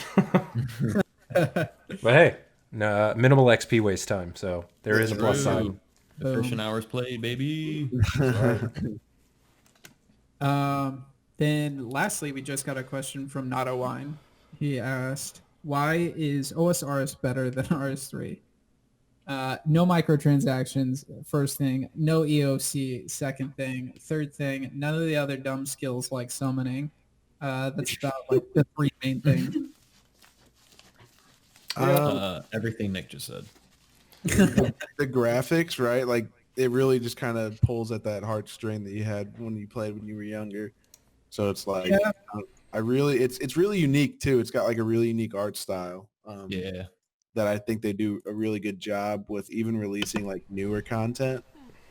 [SPEAKER 1] But hey, no, minimal XP waste time, so there is a plus side.
[SPEAKER 3] Efficient hours played, baby.
[SPEAKER 2] Then lastly, we just got a question from Nato Wine. He asked, why is OSRS better than RS3? No microtransactions, first thing. No EOC, second thing. Third thing, none of the other dumb skills like summoning. That's about like the 3 main things.
[SPEAKER 3] Everything Nick just said.
[SPEAKER 4] The graphics, right? Like it really just kind of pulls at that heartstring that you had when you played when you were younger. So it's like, it's really unique too. It's got like a really unique art style. That I think they do a really good job with, even releasing like newer content,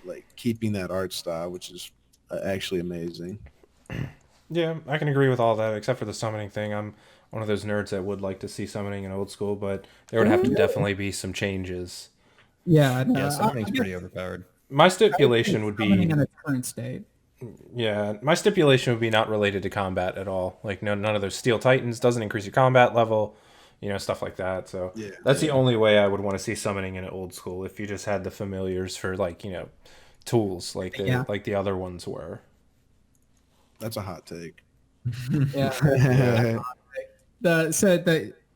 [SPEAKER 4] like keeping that art style, which is actually amazing.
[SPEAKER 1] Yeah, I can agree with all that, except for the summoning thing. I'm one of those nerds that would like to see summoning in old school, but there would have to definitely be some changes.
[SPEAKER 2] Yeah, no,
[SPEAKER 3] yeah, summoning's pretty overpowered.
[SPEAKER 1] My stipulation would be
[SPEAKER 2] in its current state.
[SPEAKER 1] Yeah, my stipulation would be not related to combat at all. Like none of those Steel Titans doesn't increase your combat level, stuff like that. So that's the only way I would want to see summoning in old school. If you just had the familiars for like tools like the other ones were.
[SPEAKER 4] That's a hot take.
[SPEAKER 2] Yeah.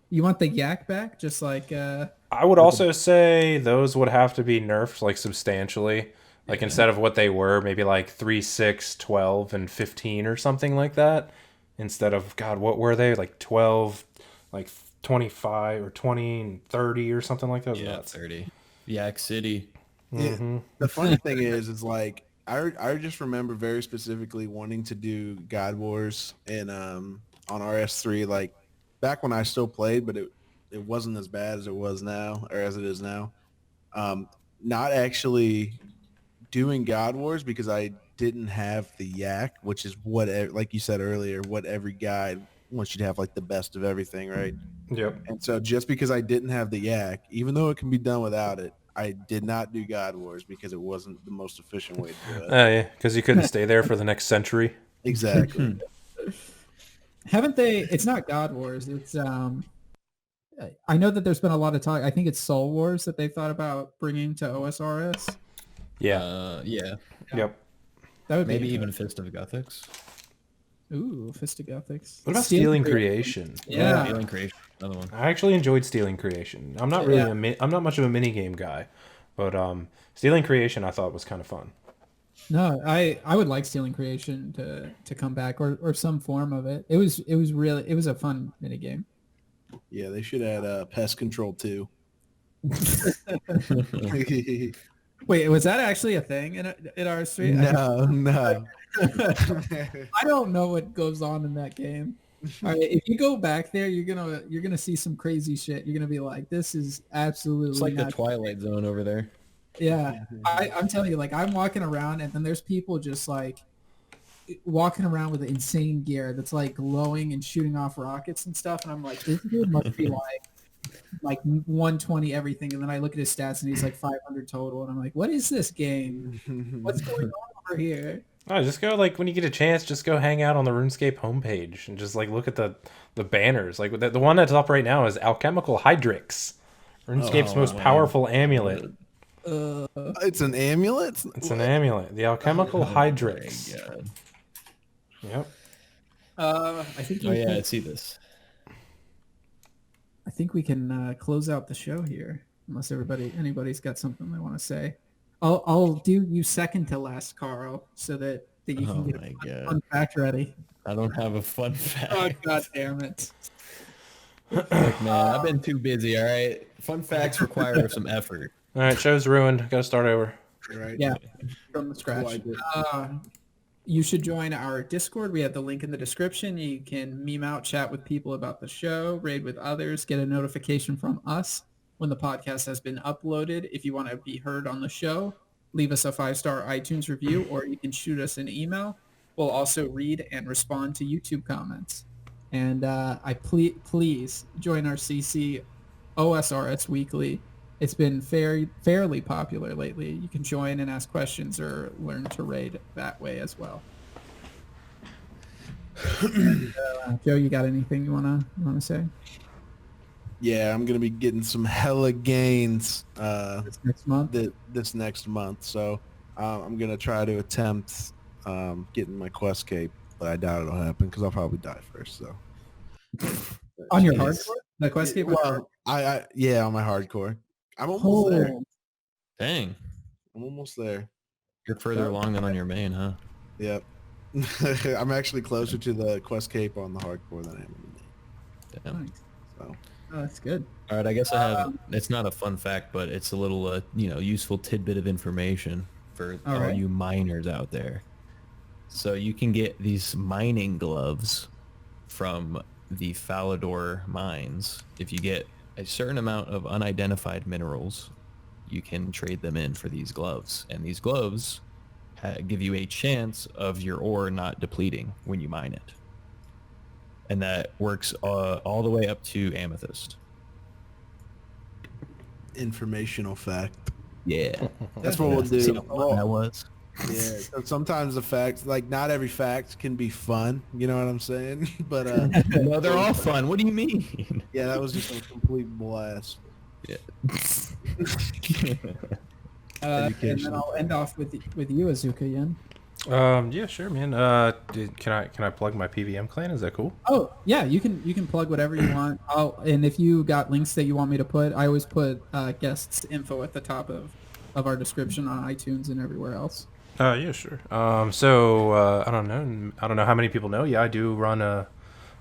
[SPEAKER 2] You want the yak back, just like.
[SPEAKER 1] I would also say those would have to be nerfed like substantially. Like instead of what they were, maybe like 3, 6, 12, and 15 or something like that. Instead of, God, what were they? Like 12, like 25 or 20 and 30 or something like that.
[SPEAKER 3] Yeah, 30. Yak City.
[SPEAKER 4] The funny thing is like I just remember very specifically wanting to do God Wars and on RS3 like back when I still played, but it wasn't as bad as it was now or as it is now. Not actually doing God Wars because I didn't have the yak, which is what, like you said earlier, what every guide wants you to have like the best of everything, right?
[SPEAKER 1] Yep.
[SPEAKER 4] And so just because I didn't have the yak, even though it can be done without it, I did not do God Wars because it wasn't the most efficient way to do it.
[SPEAKER 1] Yeah, because you couldn't stay there for the next century.
[SPEAKER 4] Exactly.
[SPEAKER 2] Haven't they? It's not God Wars. It's I know that there's been a lot of talk. I think it's Soul Wars that they thought about bringing to OSRS.
[SPEAKER 3] Yeah.
[SPEAKER 1] Yep.
[SPEAKER 2] That would
[SPEAKER 3] Maybe
[SPEAKER 2] be
[SPEAKER 3] even Fist of Gothics.
[SPEAKER 2] Ooh, Fistigothics.
[SPEAKER 1] What about Stealing Creation?
[SPEAKER 2] Yeah.
[SPEAKER 3] Stealing Creation. Another one.
[SPEAKER 1] I actually enjoyed Stealing Creation. I'm not really I'm not much of a mini game guy, but Stealing Creation I thought was kind of fun.
[SPEAKER 2] No, I would like Stealing Creation to come back or some form of it. It was a fun minigame.
[SPEAKER 4] Yeah, they should add pest control too.
[SPEAKER 2] Wait, was that actually a thing in our street?
[SPEAKER 4] No.
[SPEAKER 2] I don't know what goes on in that game. All right, if you go back there, you're gonna see some crazy shit. You're gonna be like, this is absolutely
[SPEAKER 3] It's like the
[SPEAKER 2] not
[SPEAKER 3] Twilight Zone over there.
[SPEAKER 2] Yeah, I'm telling you, like I'm walking around and then there's people just like walking around with insane gear that's like glowing and shooting off rockets and stuff, and I'm like, this dude must be like 120 everything, and then I look at his stats and he's like 500 total, and I'm like, what is this game? What's going on over here?
[SPEAKER 1] Oh, just go like when you get a chance, just go hang out on the RuneScape homepage and just like look at the banners. Like the one that's up right now is Alchemical Hydrix, RuneScape's most powerful amulet.
[SPEAKER 4] It's an amulet?
[SPEAKER 1] It's an amulet. The Alchemical Hydrix.
[SPEAKER 3] My God.
[SPEAKER 1] Yep.
[SPEAKER 2] I think.
[SPEAKER 3] I see this.
[SPEAKER 2] I think we can close out the show here, unless anybody's got something they want to say. I'll do you second to last, Carl, so that you can get a fun fact ready.
[SPEAKER 3] I don't have a fun fact.
[SPEAKER 2] Oh, God damn it.
[SPEAKER 3] Look, man, I've been too busy, all right? Fun facts require some effort.
[SPEAKER 1] All right, show's ruined. Got to start over.
[SPEAKER 4] Right.
[SPEAKER 2] Yeah, from the scratch. You should join our Discord. We have the link in the description. You can meme out, chat with people about the show, raid with others, get a notification from us when the podcast has been uploaded. If you want to be heard on the show, leave us a 5-star iTunes review, or you can shoot us an email. We'll also read and respond to YouTube comments. And please join our CC OSRS Weekly. It's been fairly popular lately. You can join and ask questions or learn to raid that way as well. Joe, you got anything you wanna say?
[SPEAKER 4] Yeah, I'm gonna be getting some hella gains
[SPEAKER 2] This next month.
[SPEAKER 4] this next month. So I'm gonna try to attempt getting my quest cape, but I doubt it'll happen because I'll probably die first. So
[SPEAKER 2] On your hardcore? The quest cape?
[SPEAKER 4] Well, I on my hardcore. I'm almost there.
[SPEAKER 3] Dang.
[SPEAKER 4] I'm almost there.
[SPEAKER 3] You're further along than on your main, huh?
[SPEAKER 4] Yep. I'm actually closer to the quest cape on the hardcore than I am on the main.
[SPEAKER 3] Damn.
[SPEAKER 2] Nice.
[SPEAKER 4] So
[SPEAKER 2] Oh, that's good.
[SPEAKER 3] All right, I guess I have. It's not a fun fact, but it's a little, useful tidbit of information for all
[SPEAKER 2] right.
[SPEAKER 3] you miners out there. So you can get these mining gloves from the Falador mines. If you get a certain amount of unidentified minerals, you can trade them in for these gloves, and these gloves give you a chance of your ore not depleting when you mine it. And that works all the way up to amethyst.
[SPEAKER 4] informational fact.
[SPEAKER 3] Yeah.
[SPEAKER 4] That's what we'll do.
[SPEAKER 3] See how fun that was?
[SPEAKER 4] Yeah, so sometimes the facts, like not every fact can be fun. You know what I'm saying? But
[SPEAKER 3] No, they're all fun. What do you mean?
[SPEAKER 4] yeah, that was just a complete blast.
[SPEAKER 3] Yeah.
[SPEAKER 2] And then I'll end off with you, AsukaYen.
[SPEAKER 1] Yeah, sure, man. Can I plug my PVM clan? Is that cool?
[SPEAKER 2] Oh yeah, you can plug whatever you want. And if you got links that you want me to put, I always put guests info at the top of our description on iTunes and everywhere else.
[SPEAKER 1] Yeah, sure. So I don't know how many people know. Yeah, I do run a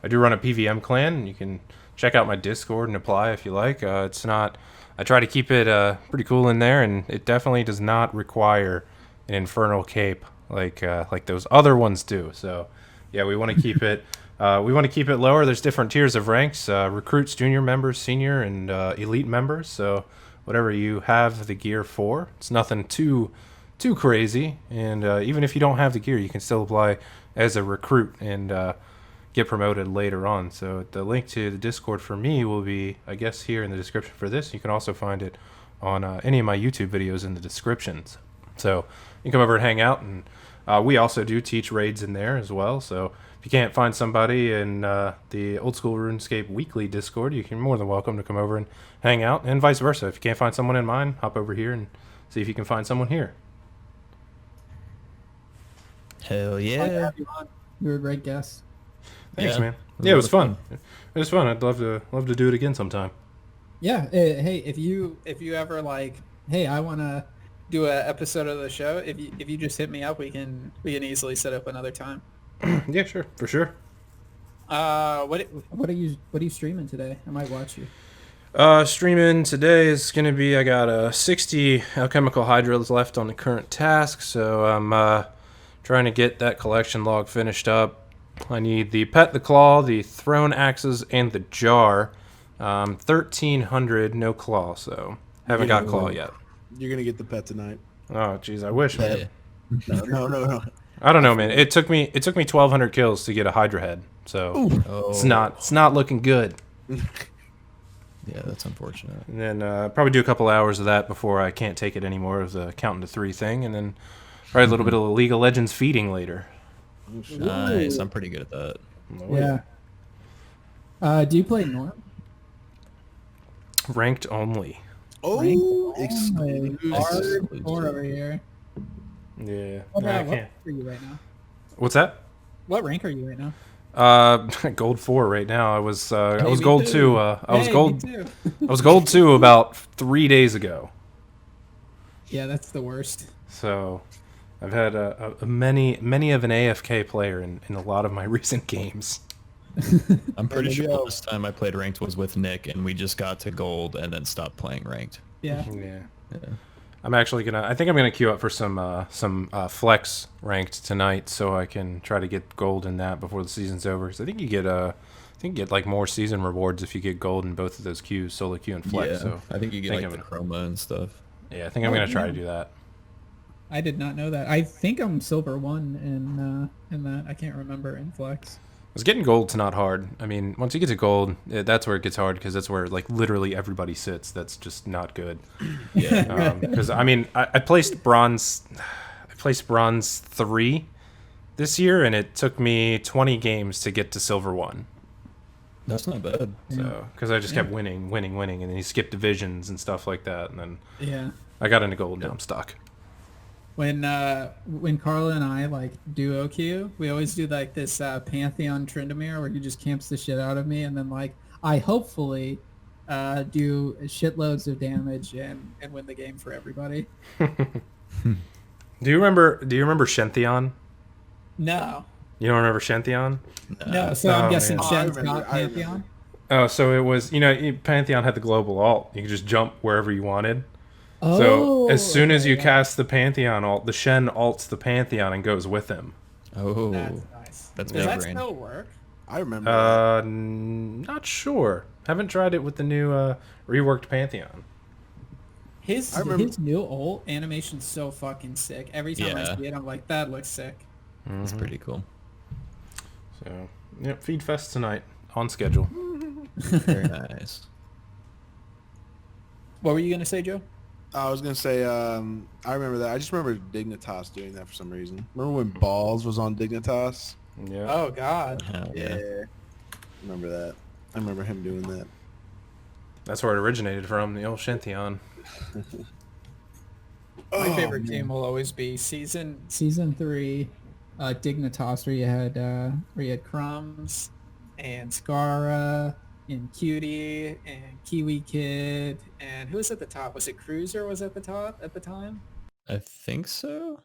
[SPEAKER 1] PVM clan. You can check out my Discord and apply if you like. It's not I try to keep it pretty cool in there, and it definitely does not require an infernal cape like those other ones do. So, yeah, we want to keep it. We want to keep it lower. There's different tiers of ranks: recruits, junior members, senior, and elite members. So, whatever you have the gear for, it's nothing too crazy. And even if you don't have the gear, you can still apply as a recruit and get promoted later on. So the link to the Discord for me will be, I guess, here in the description for this. You can also find it on any of my YouTube videos in the descriptions. So you can come over and hang out, and we also do teach raids in there as well. So if you can't find somebody in the Old School RuneScape Weekly Discord, you can more than welcome to come over and hang out, and vice versa. If you can't find someone in mine, hop over here and see if you can find someone here.
[SPEAKER 3] Hell
[SPEAKER 2] Glad to
[SPEAKER 3] yeah.
[SPEAKER 2] have you on. You're a great guest.
[SPEAKER 1] Thanks,
[SPEAKER 3] Yeah.
[SPEAKER 1] man.
[SPEAKER 3] It was
[SPEAKER 1] Yeah,
[SPEAKER 3] a
[SPEAKER 1] it was
[SPEAKER 3] lot
[SPEAKER 1] fun.
[SPEAKER 3] of
[SPEAKER 1] It was fun. I'd love to do it again sometime.
[SPEAKER 2] Yeah. Hey, if you ever like, hey, I want to do an episode of the show. If you just hit me up, we can easily set up another time.
[SPEAKER 1] Yeah, sure, for sure.
[SPEAKER 2] What are you streaming today? I might watch you.
[SPEAKER 1] Streaming today is going to be, I got 60 alchemical hydras left on the current task, so I'm trying to get that collection log finished up. I need the pet, the claw, the thrown axes, and the jar. 1,300, no claw, so haven't got claw yet.
[SPEAKER 4] You're gonna get the pet tonight.
[SPEAKER 1] Oh, jeez, I wish, man.
[SPEAKER 3] Yeah.
[SPEAKER 4] No.
[SPEAKER 1] I don't know, man. It took me 1,200 kills to get a hydra head, so
[SPEAKER 3] Oh.
[SPEAKER 1] it's not looking good.
[SPEAKER 3] Yeah, that's unfortunate.
[SPEAKER 1] And then probably do a couple hours of that before I can't take it anymore of the counting to 3 thing, and then probably a little bit of League of Legends feeding later.
[SPEAKER 3] Nice. I'm pretty good at that.
[SPEAKER 2] Yeah. Do you play Norm?
[SPEAKER 1] Ranked only.
[SPEAKER 4] Oh,
[SPEAKER 2] Exclusive.
[SPEAKER 4] exclusive.
[SPEAKER 2] Hardcore over here.
[SPEAKER 1] Yeah.
[SPEAKER 2] What
[SPEAKER 1] I
[SPEAKER 2] rank
[SPEAKER 1] can't.
[SPEAKER 2] are you right now?
[SPEAKER 1] What's that?
[SPEAKER 2] What rank are you right now?
[SPEAKER 1] Gold 4 right now. I was
[SPEAKER 2] me
[SPEAKER 1] gold
[SPEAKER 2] too.
[SPEAKER 1] 2. I was
[SPEAKER 2] Hey,
[SPEAKER 1] gold.
[SPEAKER 2] me too.
[SPEAKER 1] I was gold 2 about 3 days ago.
[SPEAKER 2] Yeah, that's the worst.
[SPEAKER 1] So I've had many of an AFK player in a lot of my recent games.
[SPEAKER 3] I'm pretty
[SPEAKER 4] maybe
[SPEAKER 3] sure
[SPEAKER 4] I'll-
[SPEAKER 3] last time I played ranked was with Nick, and we just got to gold and then stopped playing ranked.
[SPEAKER 2] Yeah.
[SPEAKER 1] Yeah.
[SPEAKER 3] Yeah.
[SPEAKER 1] I think I'm gonna queue up for some flex ranked tonight, so I can try to get gold in that before the season's over. Because I think you get like more season rewards if you get gold in both of those queues, solo queue and flex.
[SPEAKER 3] Yeah,
[SPEAKER 1] So
[SPEAKER 3] I think you get
[SPEAKER 1] think
[SPEAKER 3] like
[SPEAKER 1] I'm
[SPEAKER 3] the chroma and stuff.
[SPEAKER 1] yeah, I think I'm gonna try to do that.
[SPEAKER 2] I did not know that. I think I'm silver 1 in that. I can't remember in flex.
[SPEAKER 1] Because getting gold's not hard. I mean, once you get to gold, that's where it gets hard because that's where like literally everybody sits. That's just not good.
[SPEAKER 3] Yeah.
[SPEAKER 1] Because I mean, I placed bronze. I placed bronze 3 this year, and it took me 20 games to get to silver 1.
[SPEAKER 3] That's not bad.
[SPEAKER 1] So because I just kept winning, and then you skip divisions and stuff like that, and then
[SPEAKER 2] Yeah.
[SPEAKER 1] I got into gold. Now I'm stuck.
[SPEAKER 2] When Carla and I like duo queue, we always do like this Pantheon Tryndamere where he just camps the shit out of me, and then like I hopefully do shitloads of damage and win the game for everybody.
[SPEAKER 1] Do you remember Shentheon?
[SPEAKER 2] No.
[SPEAKER 1] You don't remember Shentheon?
[SPEAKER 2] No, so
[SPEAKER 1] Oh,
[SPEAKER 2] I'm guessing
[SPEAKER 1] man.
[SPEAKER 2] Shen's
[SPEAKER 4] I
[SPEAKER 2] got
[SPEAKER 4] remember.
[SPEAKER 2] Pantheon.
[SPEAKER 1] Oh, so it was Pantheon had the global alt. You could just jump wherever you wanted.
[SPEAKER 2] Oh,
[SPEAKER 1] So as soon as you
[SPEAKER 2] okay,
[SPEAKER 1] cast the Pantheon alt, the Shen alts the Pantheon and goes with him.
[SPEAKER 3] Oh,
[SPEAKER 2] that's nice.
[SPEAKER 3] that's
[SPEAKER 2] Does
[SPEAKER 3] big
[SPEAKER 2] that
[SPEAKER 3] brain.
[SPEAKER 2] still work?
[SPEAKER 4] I remember. that.
[SPEAKER 1] Not sure. Haven't tried it with the new reworked Pantheon.
[SPEAKER 2] His
[SPEAKER 4] I remember-
[SPEAKER 2] his new ult animation's so fucking sick. Every time I
[SPEAKER 3] Yeah.
[SPEAKER 2] see it, I'm like, that looks sick.
[SPEAKER 3] That's pretty cool.
[SPEAKER 1] So, yep, Feed Fest tonight on schedule.
[SPEAKER 3] Very nice.
[SPEAKER 2] What were you gonna say, Joe?
[SPEAKER 4] I was gonna say, I remember that. I just remember Dignitas doing that for some reason. Remember when Balls was on Dignitas?
[SPEAKER 1] Yeah.
[SPEAKER 2] Oh God.
[SPEAKER 3] Hell yeah.
[SPEAKER 4] Remember that. I remember him doing that.
[SPEAKER 1] That's where it originated from, the old Shentheon.
[SPEAKER 2] My favorite game will always be season 3, Dignitas, where you had Crumbs and Scara and Cutie and Kiwi Kid, and who was at the top? Was it Cruiser was at the top at the time?
[SPEAKER 3] I think so.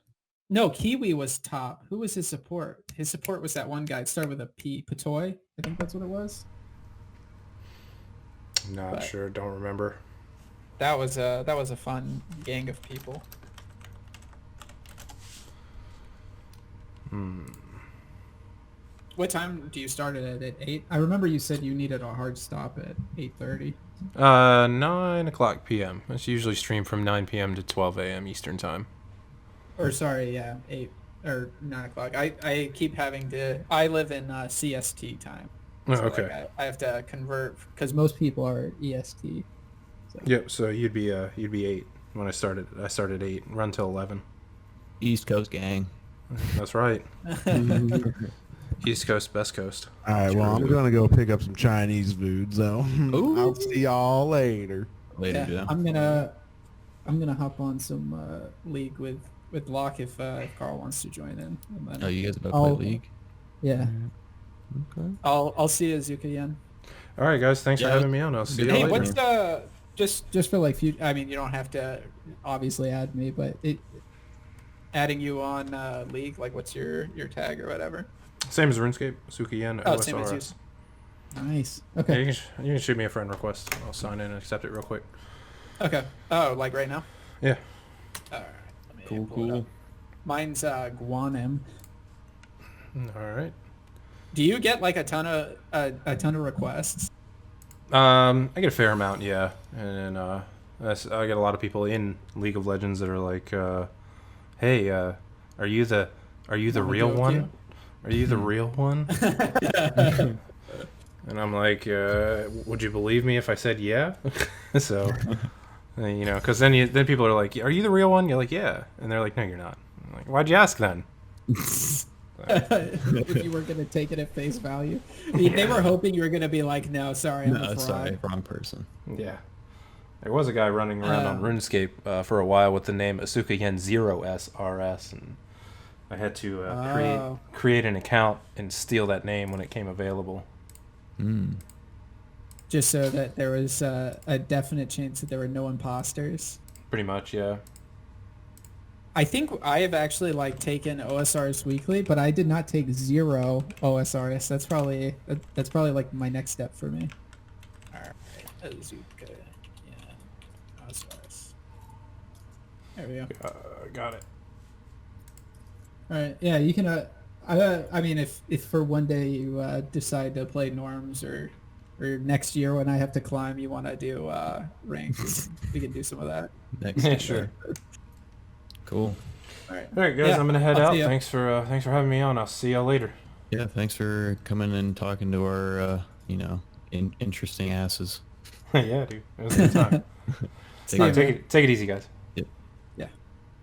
[SPEAKER 2] No, Kiwi was top. Who was his support? His support was that one guy. It started with a P. Patoy? I think that's what it was.
[SPEAKER 1] Not
[SPEAKER 2] But-
[SPEAKER 1] sure. Don't remember.
[SPEAKER 2] that was a fun gang of people. What time do you start it at 8? I remember you said you needed a hard stop at 8:30.
[SPEAKER 1] 9 o'clock p.m. It's usually streamed from 9 p.m. to 12 a.m. Eastern time.
[SPEAKER 2] Or sorry, yeah, 8 or 9 o'clock. I keep having to. I live in CST time.
[SPEAKER 1] Oh,
[SPEAKER 2] So,
[SPEAKER 1] okay.
[SPEAKER 2] like, I have to convert because most people are EST. So.
[SPEAKER 1] Yep. So you'd be 8 when I started. I started 8, run till 11.
[SPEAKER 3] East Coast gang.
[SPEAKER 1] That's right. East Coast, Best Coast.
[SPEAKER 4] All right, well, I'm gonna go pick up some Chinese food, so I'll see y'all later.
[SPEAKER 3] Later,
[SPEAKER 2] Yeah,
[SPEAKER 3] yeah.
[SPEAKER 2] I'm gonna hop on some league with Locke if Carl wants to join in. And then
[SPEAKER 3] Oh, you guys about to play League?
[SPEAKER 2] Yeah,
[SPEAKER 3] Okay.
[SPEAKER 2] I'll see you, Azuka-yen.
[SPEAKER 1] All right, guys. Thanks for
[SPEAKER 3] Yeah.
[SPEAKER 1] having me on. I'll see you
[SPEAKER 2] Hey,
[SPEAKER 1] later.
[SPEAKER 2] what's the just for like I mean, you don't have to obviously add me, but adding you on league, like what's your tag or whatever?
[SPEAKER 1] Same as RuneScape. AsukaYen
[SPEAKER 2] Oh, same as
[SPEAKER 1] OSRS.
[SPEAKER 2] you. Nice.
[SPEAKER 1] Yeah,
[SPEAKER 2] Okay.
[SPEAKER 1] you can shoot me a friend request. I'll sign in and accept it real quick.
[SPEAKER 2] Okay. Oh, like right now?
[SPEAKER 1] Yeah.
[SPEAKER 2] All right. Let me
[SPEAKER 3] Cool,
[SPEAKER 2] pull it
[SPEAKER 3] cool.
[SPEAKER 2] up. Mine's Guanem.
[SPEAKER 1] All right.
[SPEAKER 2] Do you get like a ton of requests?
[SPEAKER 1] I get a fair amount, yeah, and then I get a lot of people in League of Legends that are like, "Hey, are you the real
[SPEAKER 2] joke
[SPEAKER 1] one?
[SPEAKER 2] you?
[SPEAKER 1] Are you the real one?" And I'm like, "Would you believe me if I said yeah?" So, because then people are like, "Are you the real one?" You're like, "Yeah," and they're like, "No, you're not." I'm like, "Why'd you ask then?"
[SPEAKER 2] If you were gonna take it at face value, I mean, they were hoping you were gonna be like, "No, sorry, I'm a
[SPEAKER 3] No,
[SPEAKER 2] fraud."
[SPEAKER 3] sorry, wrong person.
[SPEAKER 1] Yeah. There was a guy running around on RuneScape for a while with the name AsukaYenOSRS, and I had to create an account and steal that name when it came available.
[SPEAKER 2] Just so that there was a definite chance that there were no imposters.
[SPEAKER 1] Pretty much, yeah.
[SPEAKER 2] I think I have actually like taken OSRS weekly, but I did not take 0 OSRS. That's probably like my next step for me. All right, Azuka, yeah, OSRS. There we go.
[SPEAKER 1] Got it.
[SPEAKER 2] All right, yeah, you can. I mean, if for one day you decide to play norms or next year when I have to climb, you want to do rank, we can do some of that.
[SPEAKER 3] Next,
[SPEAKER 1] Yeah, sure.
[SPEAKER 3] Cool.
[SPEAKER 2] All right.
[SPEAKER 1] All right, guys,
[SPEAKER 2] Yeah,
[SPEAKER 1] I'm gonna head
[SPEAKER 2] I'll
[SPEAKER 1] out.
[SPEAKER 2] see ya.
[SPEAKER 1] Thanks for having me on. I'll see y'all later.
[SPEAKER 3] Yeah, thanks for coming and talking to our, interesting asses.
[SPEAKER 1] Yeah, dude. It was a good time.
[SPEAKER 2] See
[SPEAKER 1] All
[SPEAKER 2] ya,
[SPEAKER 1] right,
[SPEAKER 2] man.
[SPEAKER 1] take it easy, guys.